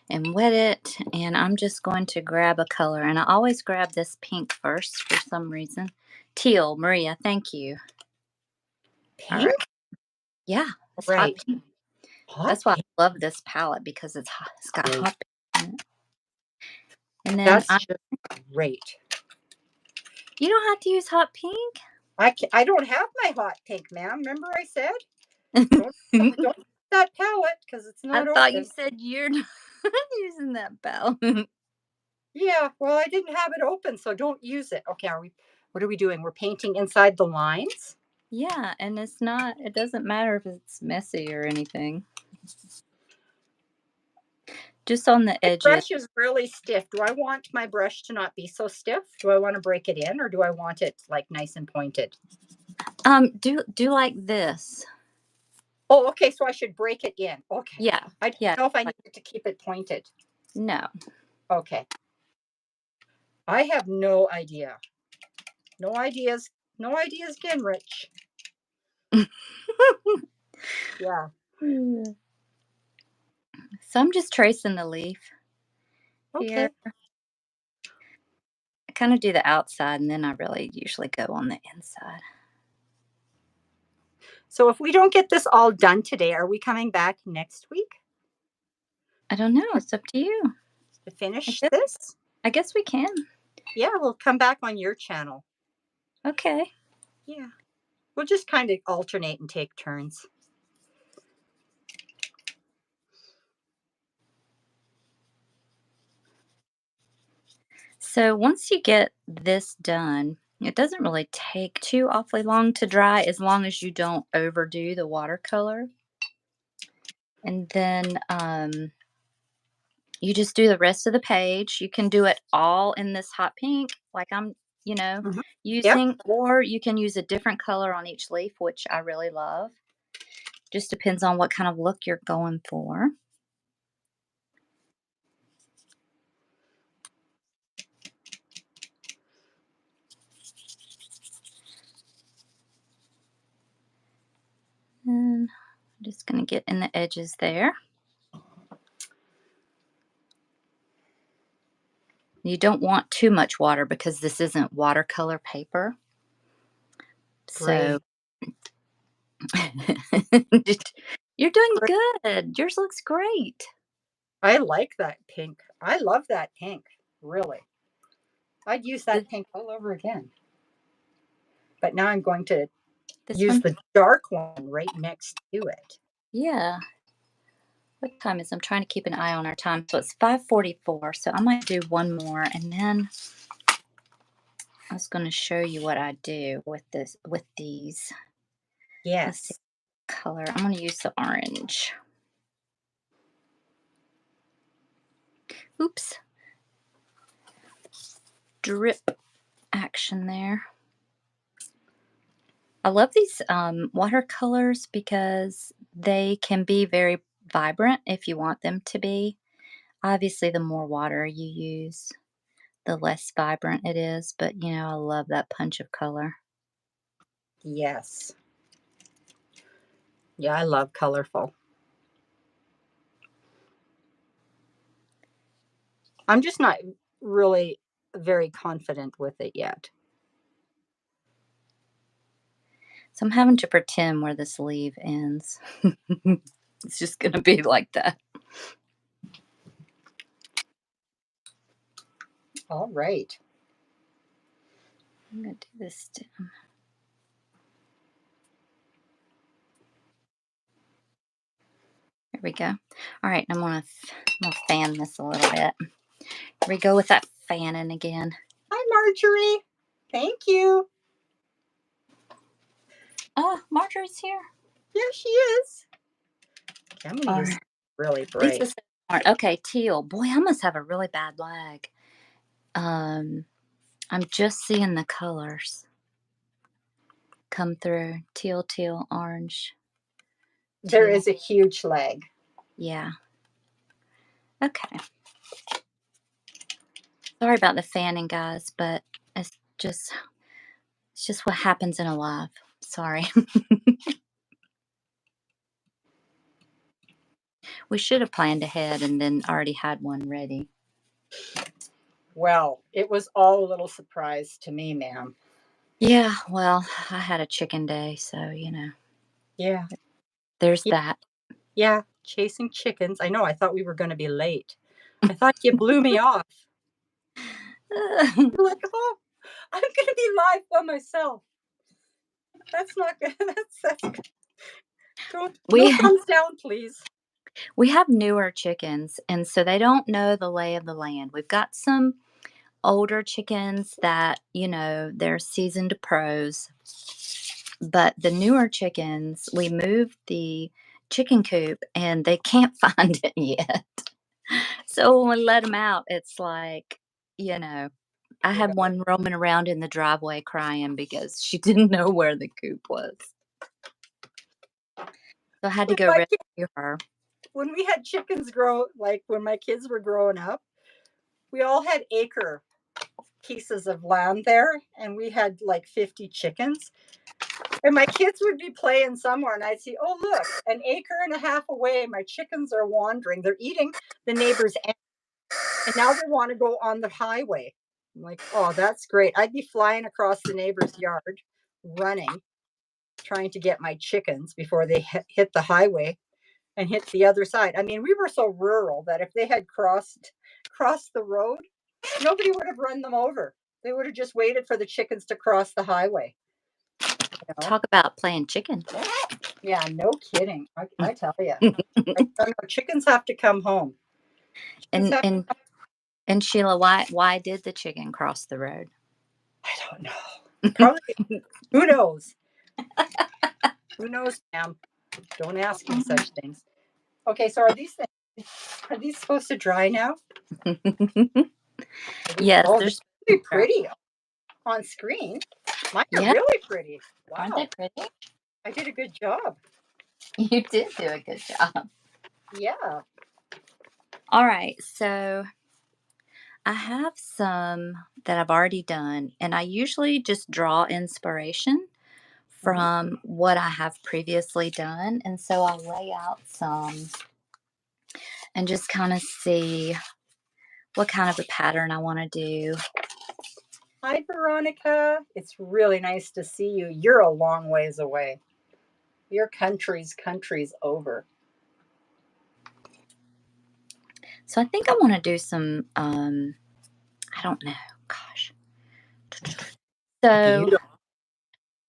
and wet it, and I'm just going to grab a color. And I always grab this pink first for some reason. Teal, Maria, thank you. All Pink? right. Yeah, it's hot Right. pink. Hot That's why pink. I love this palette because it's hot. It's got Great. hot pink in it. And then That's just great. you don't have to use hot pink. I don't have my hot pink, ma'am. Remember I said? Don't don't use that palette because it's I not thought you open. said you're not using that palette. Yeah, well, I didn't have it open, so don't use it. Okay, what are we doing? We're painting inside the lines. Yeah, and it doesn't matter if it's messy or anything. Just on the My edges. brush is really stiff. Do I want my brush to not be so stiff? Do I want to break it in or do I want it like nice and pointed? Do like this. Oh, okay, so I should break it in. Okay. Yeah. I don't Yeah. know if I Like, need to keep it pointed. no. Okay. I have no idea. No ideas. No ideas again, Rich. Yeah. So I'm just tracing the leaf here. Okay. I kind of do the outside and then I really usually go on the inside. So if we don't get this all done today, are we coming back next week I don't know. It's up to you. to I finish guess, this? I guess we can. Yeah, we'll come back on your channel. Okay. Yeah. We'll just kind of alternate and take turns. So once you get this done, it doesn't really take too awfully long to dry as long as you don't overdo the watercolor. And then you just do the rest of the page. You can do it all in this hot pink, like I'm, Mhm. Yep. using, or you can use a different color on each leaf, which I really love. Just depends on what kind of look you're going for. And I'm just going to get in the edges there. You don't want too much water because this isn't watercolor paper. So Great. you're doing Great. good. Yours looks great. I like that pink. I love that pink, really. I'd use Th- that pink all over again. But now I'm going to This use one? the dark one right next to it. Yeah. What time is it? I'm trying to keep an eye on our time. So it's 5:44. So I might do one more and then I was going to show you what I do with these. Let's see Yes. color. I'm going to use the orange. Oops. Drip action there. I love these watercolors because they can be very vibrant if you want them to be. Obviously, the more water you use, the less vibrant it is. But I love that punch of color. Yes. Yeah, I love colorful. I'm just not really very confident with it yet. So I'm having to pretend where this sleeve ends. It's just going to be like that. All right. I'm going to do this stem. There we go. All right, I'm going to fan this a little bit. Here we go with that fanning again. Hi, Marjorie. Thank you. Oh, Marjorie's here. Yeah, she is. Okay, I'm going to All use right. really These are bright. so smart. Okay, teal. Boy, I must have a really bad lag. Um, I'm just seeing the colors come through. Teal, teal, orange, There teal. is a huge lag. Yeah. Okay. Sorry about the fanning, guys, but it's just it's just what happens in a live. Sorry. We should have planned ahead and then already had one ready. Well, it was all a little surprise to me, ma'am. Yeah, well, I had a chicken day, so Yeah. there's Yeah. that. Yeah. Chasing chickens. I know. I thought we were going to be late. I thought you blew me off. You're like, oh, I'm going to be live by myself. That's not good. That's don't, no we thumbs down, please. we have newer chickens, and so they don't know the lay of the land. We've got some older chickens that, they're seasoned pros, but the newer chickens, we moved the chicken coop and they can't find it yet. So when we let them out, it's like, you know, I You had know, one roaming around in the driveway crying because she didn't know where the coop was. So I had to when go my kid, rescue her. when we had chickens grow, like when my kids were growing up, we all had acre pieces of land there, and we had like 50 chickens. And my kids would be playing somewhere, and I'd see, oh, look, an acre and a half away, my chickens are wandering. They're eating the neighbor's ant, and now they want to go on the highway. I'm like, oh, that's great. I'd be flying across the neighbor's yard, running, trying to get my chickens before they hit the highway and hit the other side. I mean, we were so rural that if they had crossed the road, nobody would have run them over. They would have just waited for the chickens to cross the highway. You know? Talk about playing chicken. Yeah, no kidding. I tell you, chickens have to come home. Chickens and have. and and Sheila, why did the chicken cross the road? I don't know. Probably. Who knows? Who knows, ma'am? Don't ask me such things. Okay, so are these supposed to dry now? Yes, Oh, they're there's really pretty on screen. Mine are yeah, really pretty. aren't they Wow, pretty? I did a good job. You did do a good job. Yeah. All right, so I have some that I've already done, and I usually just draw inspiration Mhm. from what I have previously done. And so I'll lay out some and just kind of see what kind of a pattern I want to do. Hi, Veronica. It's really nice to see you. You're a long ways away. Your country's over. So I think I want to do some, I don't know, gosh. So Beautiful.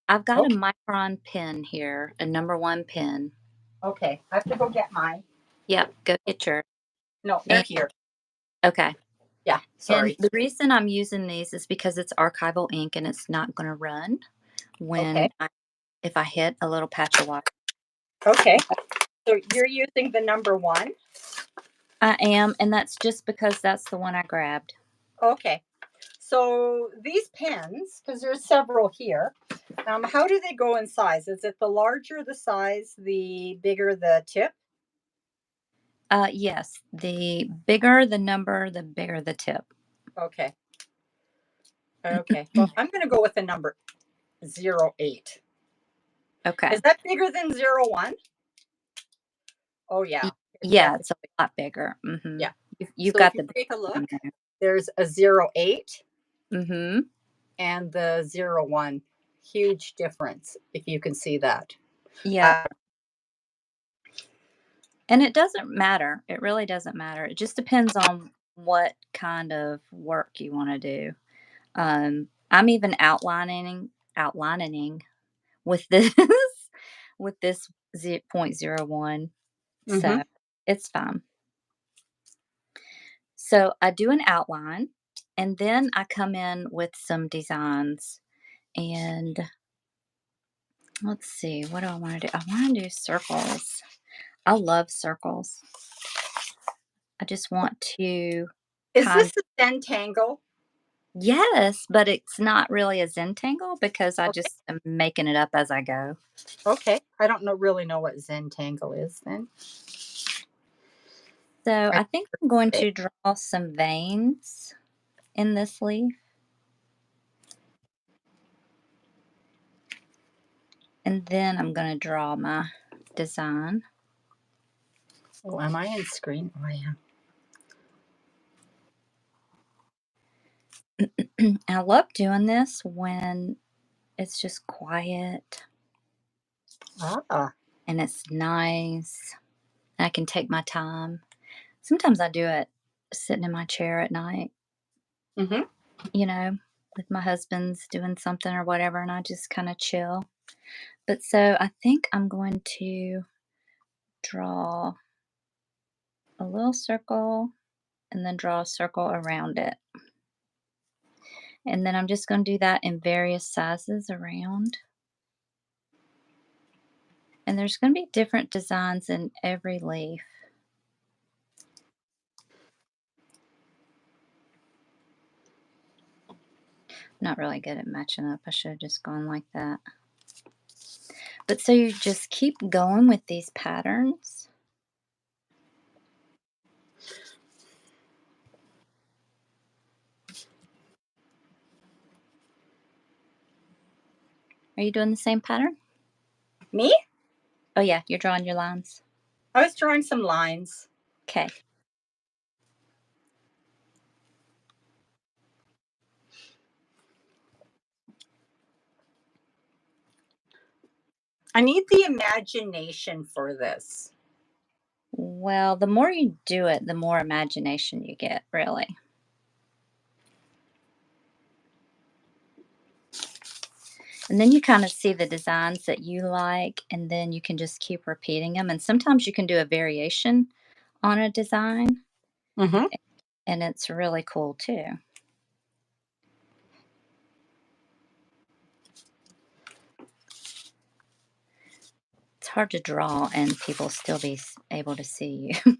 I've got a Okay. micron pen here, a number 1 pen. Okay. I have to go get mine. Yep, go get yours. No, they're And here. okay. Yeah. And Sorry. the reason I'm using these is because it's archival ink and it's not going to run Okay. if I hit a little patch of water. Okay. So you're using the number one? I am, and that's just because that's the one I grabbed. Okay. So these pens, because there's several here, how do they go in size? Is it the larger the size, the bigger the tip? Yes, the bigger the number, the bigger the tip. Okay. Okay. Well, I'm going to go with the number 08. Okay. Is that bigger than 01? Oh, yeah. Y- It's Yeah, definitely, it's a lot bigger. yeah. You've So if got you the big take a one look, there. there's a 08 Mm-hmm. and the 01. Huge difference, if you can see that. Yeah. Uh, And it doesn't matter. It really doesn't matter. It just depends on what kind of work you want to do. I'm even outlining with this with this 0.01. mhm. So it's fine. So I do an outline and then I come in with some designs. And let's see, what do I want to do? I want to do circles. I love circles. I just want to Is kind this a Zentangle? yes, but it's not really a Zentangle because I Okay. just am making it up as I go. Okay. I don't really know what Zentangle is then. So I I think I'm going to draw some veins in this leaf. And then I'm going to draw my design. Oh, am I in screen? Oh, I I love doing this when it's just quiet am. Ah. and it's nice. And I can take my time. Sometimes I do it sitting in my chair at night, Mhm. you know, with my husband's doing something or whatever, and I just kind of chill. But so I think I'm going to draw a little circle and then draw a circle around it. And then I'm just going to do that in various sizes around. And there's going to be different designs in every leaf. Not really good at matching up. I should have just gone like that. But so you just keep going with these patterns. Are you doing the same pattern? Me? Oh, yeah, you're drawing your lines. I was drawing some lines. Okay. I need the imagination for this. Well, the more you do it, the more imagination you get, really. And then you kind of see the designs that you like, and then you can just keep repeating them. And sometimes you can do a variation on a design, Mhm. and it's really cool too. It's hard to draw and people still be able to see you.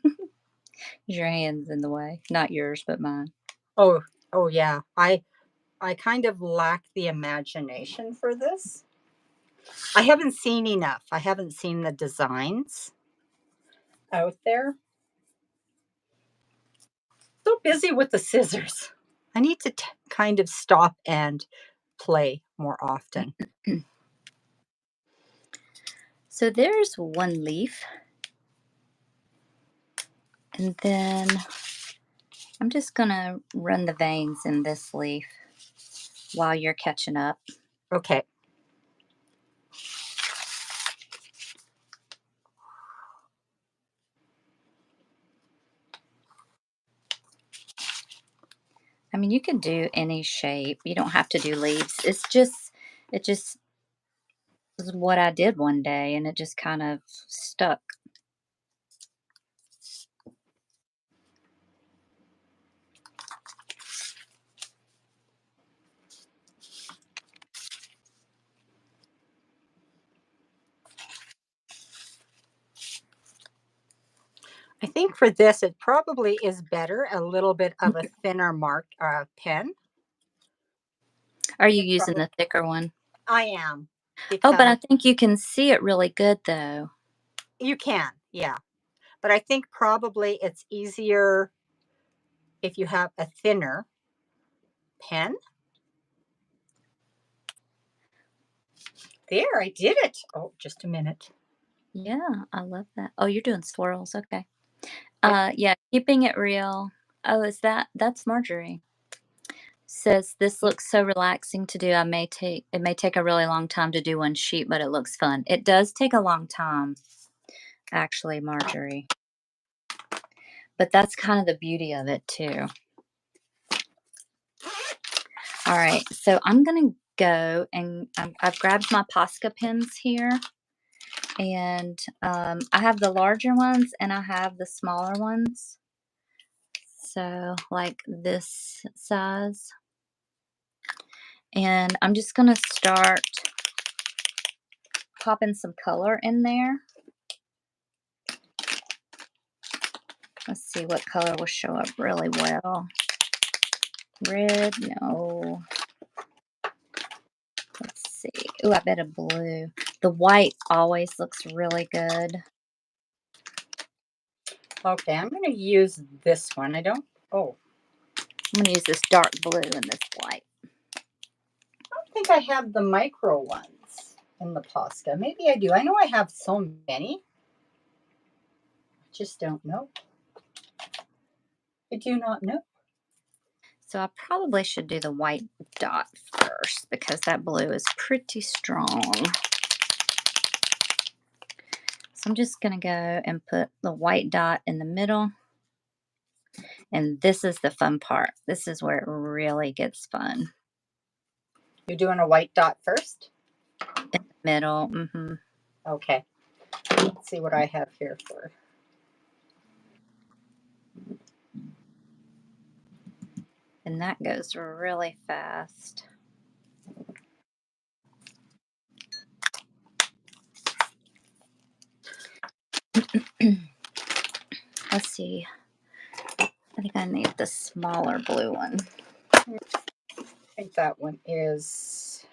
Your hands in the way. Not yours, but mine. Oh, oh yeah. I kind of lack the imagination for this. I haven't seen enough. I haven't seen the designs out there. So busy with the scissors. I need to kind of stop and play more often. So there's one leaf. And then I'm just gonna run the veins in this leaf while you're catching up. Okay. I mean, you can do any shape. You don't have to do leaves. It just is what I did one day and it just kind of stuck. I think for this, it probably is better a little bit of a thinner mark pen. Are you It using probably, the thicker one? I am Oh, but I because think you can see it really good though. you can, yeah. But I think probably it's easier if you have a thinner pen. There, I did it. Oh, just a minute. Yeah, I love that. Oh, you're doing swirls. Okay. Yep. Yeah, keeping it real. Oh, that's Marjorie. Says this looks so relaxing to do. It may take a really long time to do one sheet, but it looks fun. It does take a long time, actually, Marjorie. But that's kind of the beauty of it too. All right, so I'm gonna go and I've grabbed my Posca pens here, and I have the larger ones and I have the smaller ones. So like this size. And I'm just gonna start popping some color in there. Let's see what color will show up really well. Red, no. Let's see. Ooh, I bet a blue. The white always looks really good. Okay, I'm going to use this one. I don't, oh, I'm gonna use this dark blue and this white. I don't think I have the micro ones in the Posca. Maybe I do. I know I have so many. I just don't know. I do not know. So I probably should do the white dot first because that blue is pretty strong. So I'm just gonna go and put the white dot in the middle. And this is the fun part. This is where it really gets fun. You're doing a white dot first? Middle. Mm-hmm. Okay. Let's see what I have here for. And that goes really fast. Let's see. I think I need the smaller blue one. I think that one is.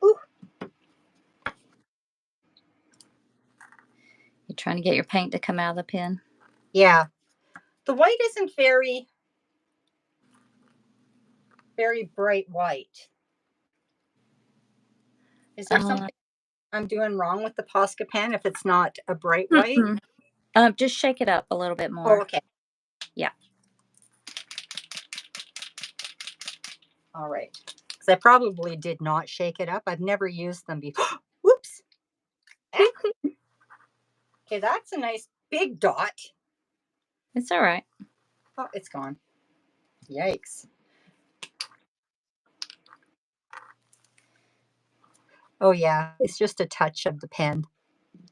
Ooh, You're trying to get your paint to come out of the pen? yeah. The white isn't very, very bright white. Is there Uh, something I'm doing wrong with the Posca pen if it's not a bright white? just shake it up a little bit Oh, more. okay. Yeah. All right. Because I probably did not shake it up. I've never used them before. Whoops. Ah, okay, that's a nice big dot. It's all right. Oh, it's gone. Yikes. Oh, yeah. It's just a touch of the pen.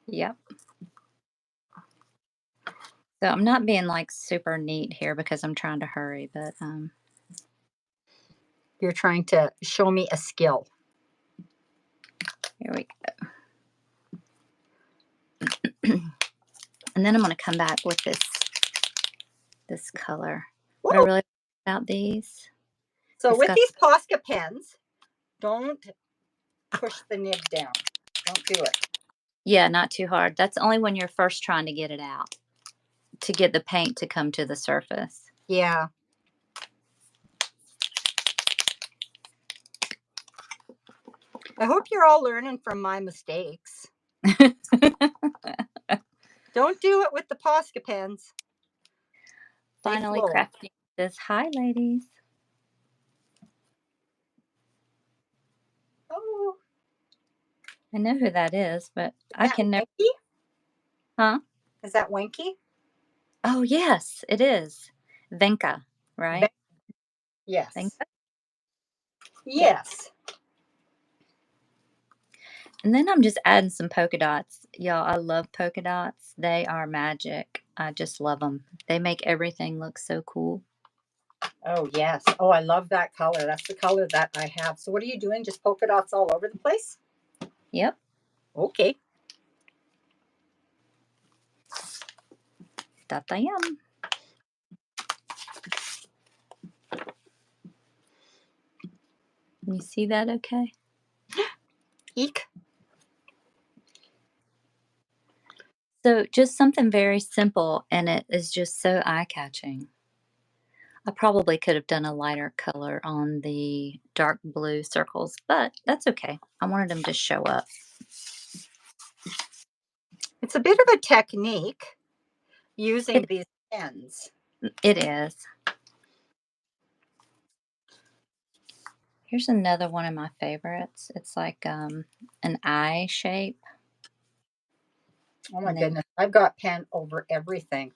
Yep. So I'm not being like super neat here because I'm trying to hurry, but You're trying to show me a skill. here we go. And then I'm going to come back with this color. What I Whoa. really like about these, So it's with got, these Posca pens, don't push the nib down. Don't do it. yeah, not too hard. That's only when you're first trying to get it out. to get the paint to come to the surface. Yeah. I hope you're all learning from my mistakes. Don't do it with the Posca pens. They Finally flow. crafting this. Hi, ladies. Oh, I know who that is, but I that can never. Winky? Huh? Is that Winky? Oh, yes, it is. Venka, Ven- right? yes. Venka. Yes. And then I'm just adding some polka dots. Y'all, I love polka dots. They are magic. I just love them. They make everything look so cool. Oh, yes. Oh, I love that color. That's the color that I have. So what are you doing? Just polka dots all over the place? Yep, Okay. that I am. Can you see that okay? Eek. So just something very simple, and it is just so eye-catching. I probably could have done a lighter color on the dark blue circles, but that's okay. I wanted them to show up. It's a bit of a technique using It, these pens. it is. Here's another one of my favorites. It's like an eye shape. Oh my And then goodness. I've got pen over everything.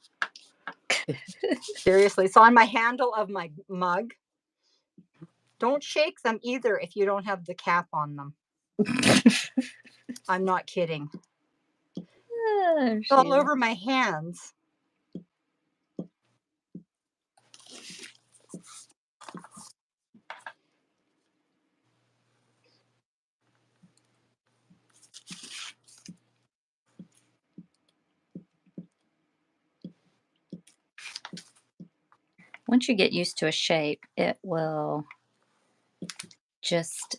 Seriously. It's on my handle of my mug. Don't shake them either if you don't have the cap on them. I'm not kidding. oh, All Sheila. over my hands. Once you get used to a shape, it will just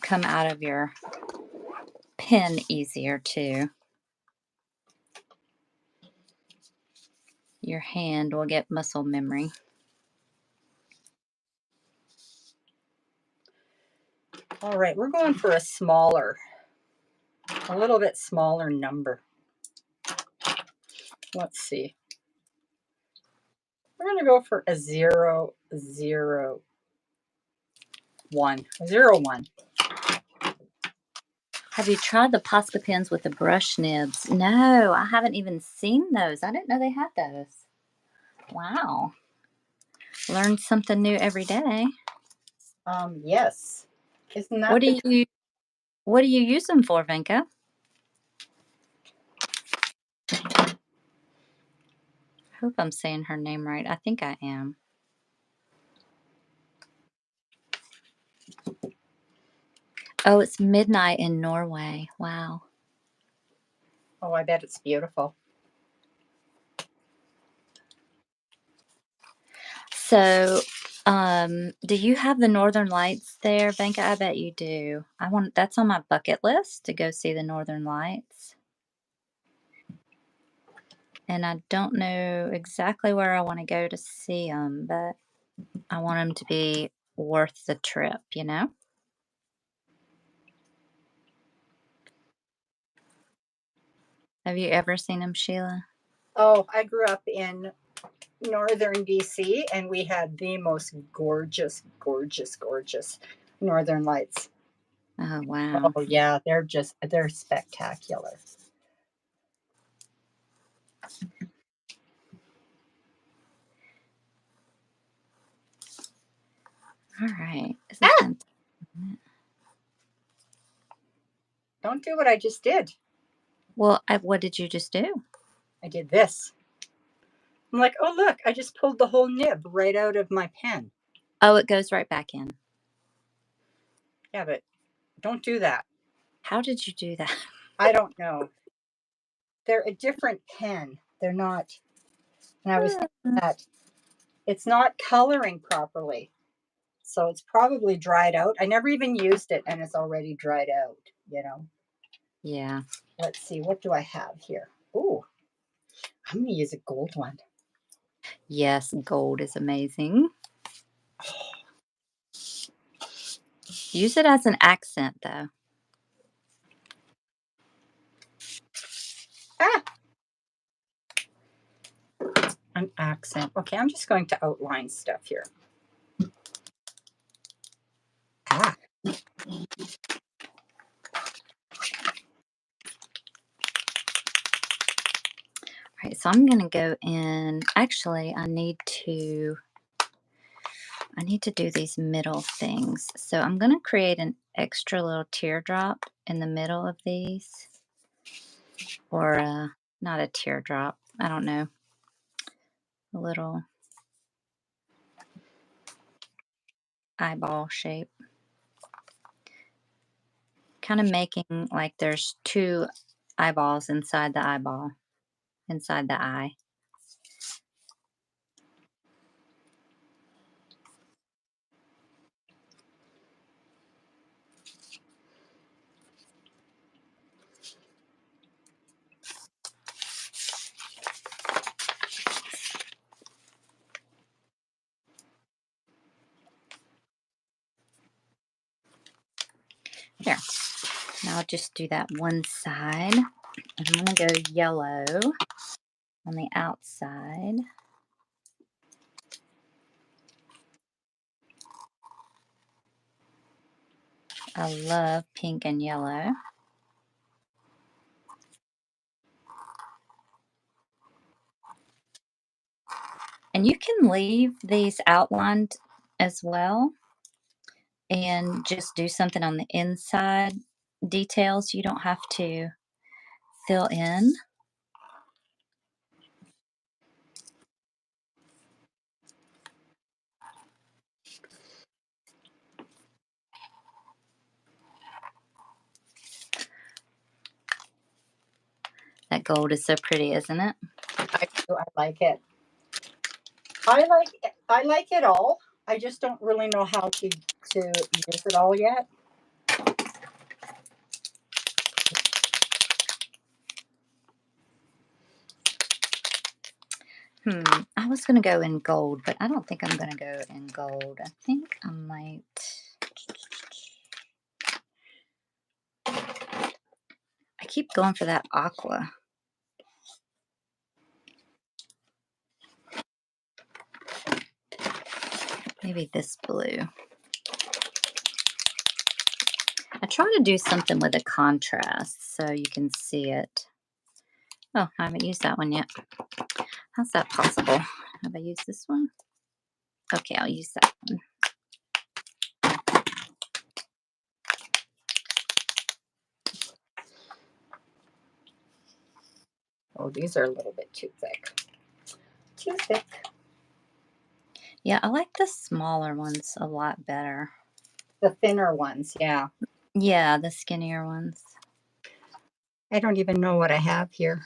come out of your pen easier too. Your hand will get muscle memory. All right, we're going for a little bit smaller number. Let's see. We're going to go for a 0, 0, 1. 0, 1. Have you tried the Posca pens with the brush nibs? No, I haven't even seen those. I didn't know they had those. Wow. Learn something new every day. Yes. Isn't that What the do you use them for, Venka? Hope I'm saying her name right. I think I am. Oh, it's midnight in Norway. Wow. Oh, I bet it's beautiful. So, do you have the Northern Lights there, Venka? I bet you do. That's on my bucket list to go see the Northern Lights. And I don't know exactly where I want to go to see them, but I want them to be worth the trip, you know? Have you ever seen them, Sheila? Oh, I grew up in northern BC and we had the most gorgeous, gorgeous, gorgeous northern lights. Oh, wow. Oh yeah, they're spectacular. All right. Ah! Don't do what I just did. Well, what did you just do? I did this. I'm like, oh look, I just pulled the whole nib right out of my pen. Oh, it goes right back in. Yeah, but don't do that. How did you do that? I don't know. They're a different pen. They're not. And I was thinking that it's not coloring properly. So it's probably dried out. I never even used it and it's already dried out, you know. Yeah. Let's see, what do I have here? Ooh. I'm going to use a gold one. Yes, gold is amazing. Use it as an accent, though. Ah! An accent. Okay, I'm just going to outline stuff here. Ah. All right, so I'm going to go in. Actually, I need to do these middle things. So I'm going to create an extra little teardrop in the middle of these. Or not a teardrop. I don't know. A little eyeball shape. Kind of making like there's two eyeballs inside the eyeball, inside the eye. There. Now I'll just do that one side. And I'm going to go yellow on the outside. I love pink and yellow. And you can leave these outlined as well and just do something on the inside details you don't have to fill in. That gold is so pretty, isn't it? I like it. I like it all. I just don't really know how to use it all yet. I was going to go in gold, but I don't think I'm going to go in gold. I think I might. I keep going for that aqua. Maybe this blue. I try to do something with a contrast so you can see it. Oh, I haven't used that one yet. How's that possible? Have I used this one? Okay, I'll use that one. Oh, these are a little bit too thick. Too thick. Yeah, I like the smaller ones a lot better. The thinner ones, yeah. Yeah, the skinnier ones. I don't even know what I have here.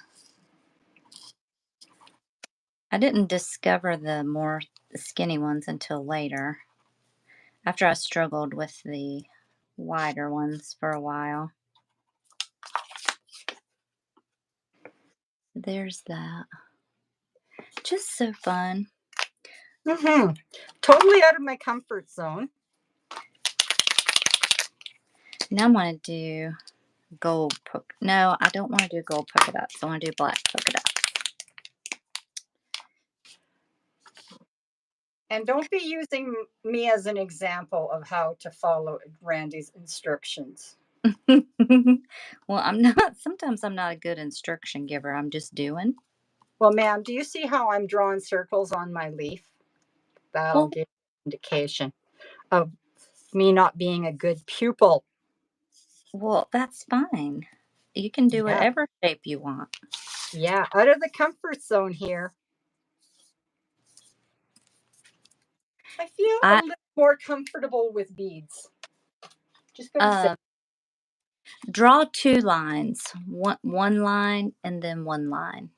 I didn't discover the more skinny ones until later, after I struggled with the wider ones for a while. There's that. Just so fun. Totally out of my comfort zone. Now I'm going to do gold no, I don't want to do gold polka dots. I want to do black polka dots. And don't be using me as an example of how to follow Randy's instructions. Well, sometimes I'm not a good instruction giver. I'm just doing. Well, ma'am, do you see how I'm drawing circles on my leaf? That'll Well, give an indication of me not being a good pupil. well, that's fine. You can do Yeah. whatever shape you want. Yeah, out of the comfort zone here. I feel a little more comfortable with beads. Just gonna say. Draw two lines. One line and then one line.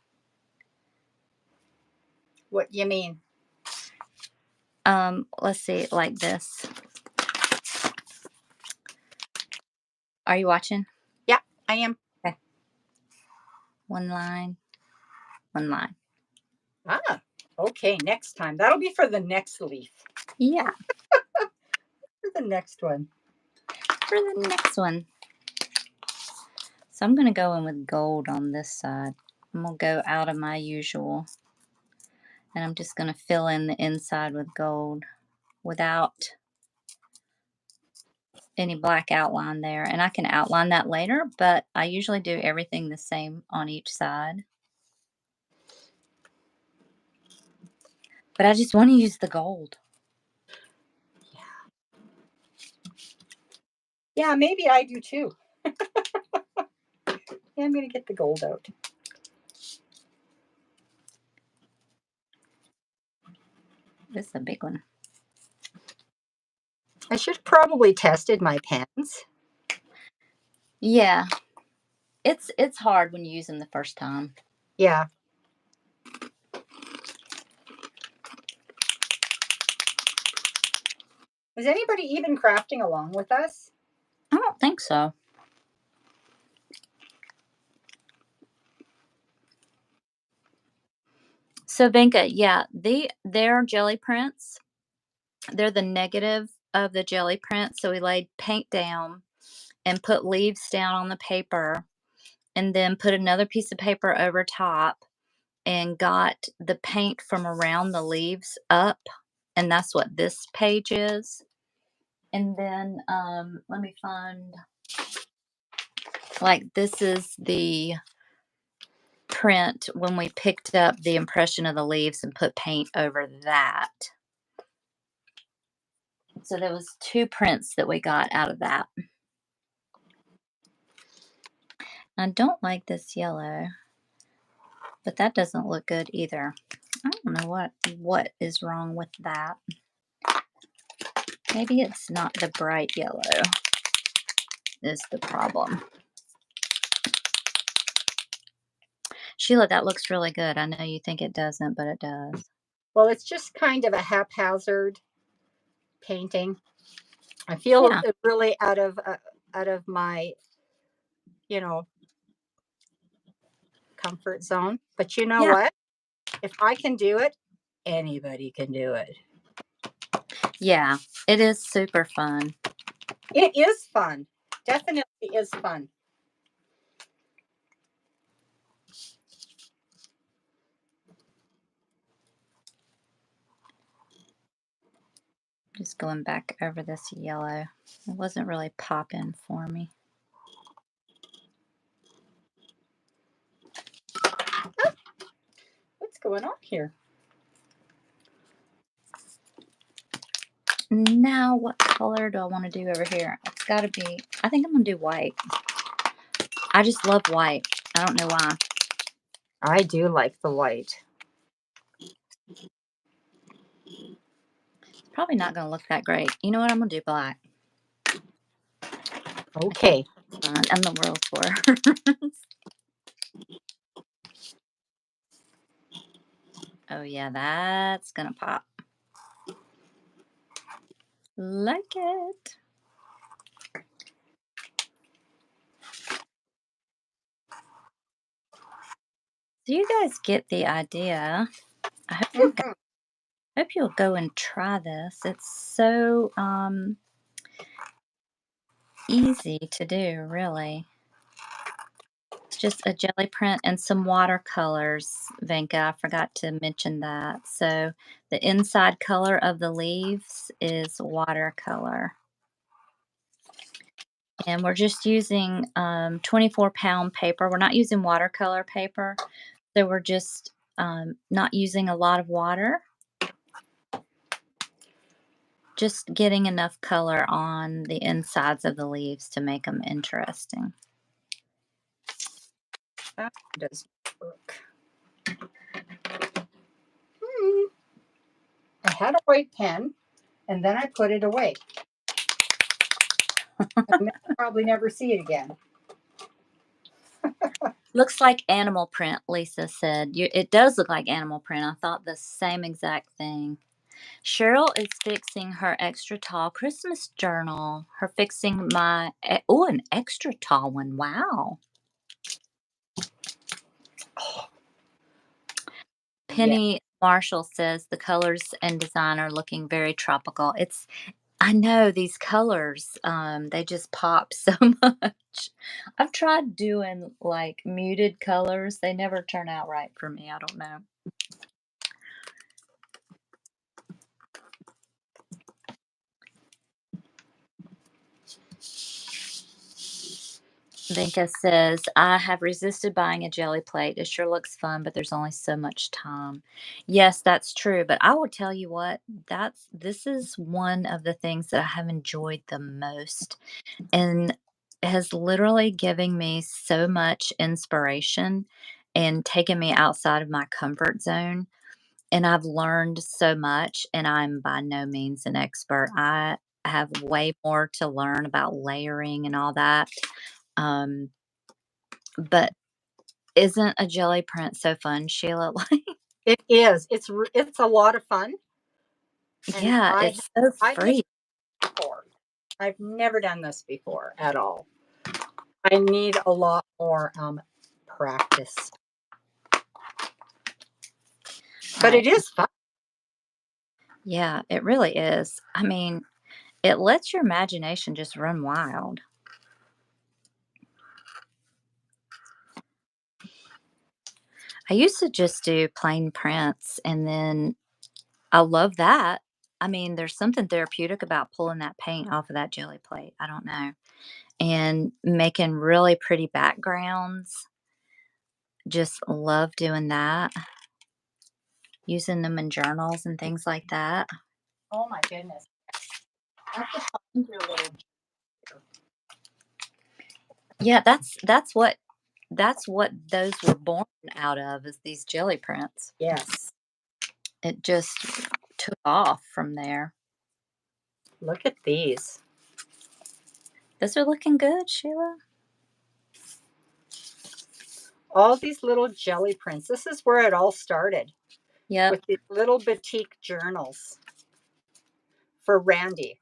What you mean? Let's see, like this. Are you watching? Yeah, I am. Okay. One line on mine. Ah, okay, next time. That'll be for the next leaf. Yeah, For the next one. for the next one. So I'm going to go in with gold on this side. I'm going to go out of my usual. And I'm just going to fill in the inside with gold without any black outline there. And I can outline that later, but I usually do everything the same on each side. But I just want to use the gold. Yeah, maybe I do too. Yeah, I'm going to get the gold out. This is a big one. I should have probably tested my pens. Yeah. It's hard when you use them the first time. Yeah. Is anybody even crafting along with us? I don't think so. So Venka, yeah, they're jelly prints. They're the negative of the jelly print. So we laid paint down and put leaves down on the paper and then put another piece of paper over top and got the paint from around the leaves up. And that's what this page is. And then let me find, like, this is the print when we picked up the impression of the leaves and put paint over that. So there was 2 prints that we got out of that. I don't like this yellow, but that doesn't look good either. I don't know what is wrong with that. Maybe it's not the bright yellow is the problem. Sheila, that looks really good. I know you think it doesn't, but it does. Well, it's just kind of a haphazard painting. I feel Yeah. really out of my, comfort zone. But you know Yeah. what? If I can do it, anybody can do it. Yeah. It is super fun. It is fun. Definitely is fun. Just going back over this yellow. It wasn't really popping for me. What's going on here? Now, what color do I want to do over here? It's got to be, I think I'm going to do white. I just love white. I don't know why. I do like the white. It's probably not going to look that great. You know what? I'm going to do black. Okay. I'm the world's worst. Oh, yeah, that's going to pop. Like it. Do you guys get the idea? I hope you'll go and try this. It's so easy to do, really. It's just a jelly print and some watercolors, Venka. I forgot to mention that. So the inside color of the leaves is watercolor. And we're just using 24-pound paper. We're not using watercolor paper. So we're just not using a lot of water. Just getting enough color on the insides of the leaves to make them interesting. That doesn't work. I had a white pen, and then I put it away. I'll probably never see it again. Looks like animal print, Lisa said. It does look like animal print. I thought the same exact thing. Cheryl is fixing her extra tall Christmas journal. Her fixing my, an extra tall one. Wow. Yeah, Penny Marshall says the colors and design are looking very tropical. I know these colors, they just pop so much. I've tried doing like muted colors. They never turn out right for me. I don't know. Vinka says, I have resisted buying a jelly plate. It sure looks fun, but there's only so much time. Yes, that's true. But I will tell you what, this is one of the things that I have enjoyed the most and has literally given me so much inspiration and taken me outside of my comfort zone. And I've learned so much, and I'm by no means an expert. I have way more to learn about layering and all that. Um, but isn't a jelly print so fun, Sheila? Like, it is. It's a lot of fun, and yeah, it's so I never free. before. I've never done this before at all. I need a lot more practice, but I it is fun. Yeah, it really is. I mean, it lets your imagination just run wild. I used to just do plain prints, and then I love that. I mean, there's something therapeutic about pulling that paint off of that jelly plate. I don't know. And making really pretty backgrounds. Just love doing that. Using them in journals and things like that. Oh my goodness! I have to find your little. Yeah, that's what those were born out of, is these jelly prints. Yes, It just took off from there. look at these. Those are looking good, Sheila. All these little jelly prints. This is where it all started Yep. with these little boutique journals for Randy,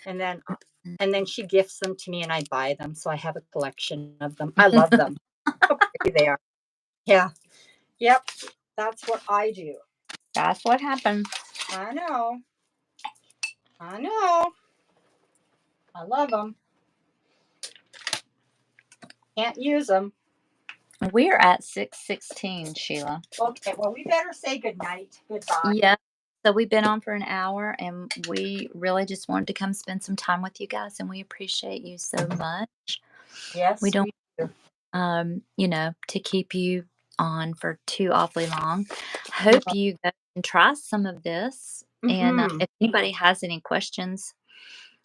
and then she gifts them to me, and I buy them, so I have a collection of them. I love them. How pretty they are. Yeah. Yep. That's what I do. That's what happened. I know. I know. I love them. Can't use them. We're at 6:16, Sheila. Okay. Well, we better say good night. Goodbye. Yeah. So we've been on for an hour, and we really just wanted to come spend some time with you guys, and we appreciate you so much. We Yes, don't, we do. to keep you on for too awfully long. Hope you go and try some of this. And Mm-hmm. if anybody has any questions,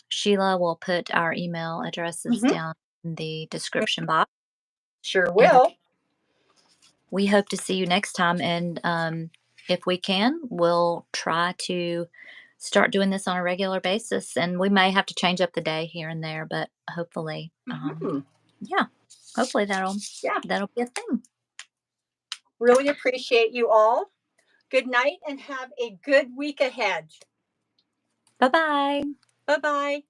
Sheila will put our email addresses Mm-hmm. down in the description box. Sure And will. we hope to see you next time. And if we can, we'll try to start doing this on a regular basis. And we may have to change up the day here and there, but hopefully, Mm-hmm. yeah, hopefully Yeah. that'll be a thing. Really appreciate you all. Good night and have a good week ahead. Bye bye. Bye bye.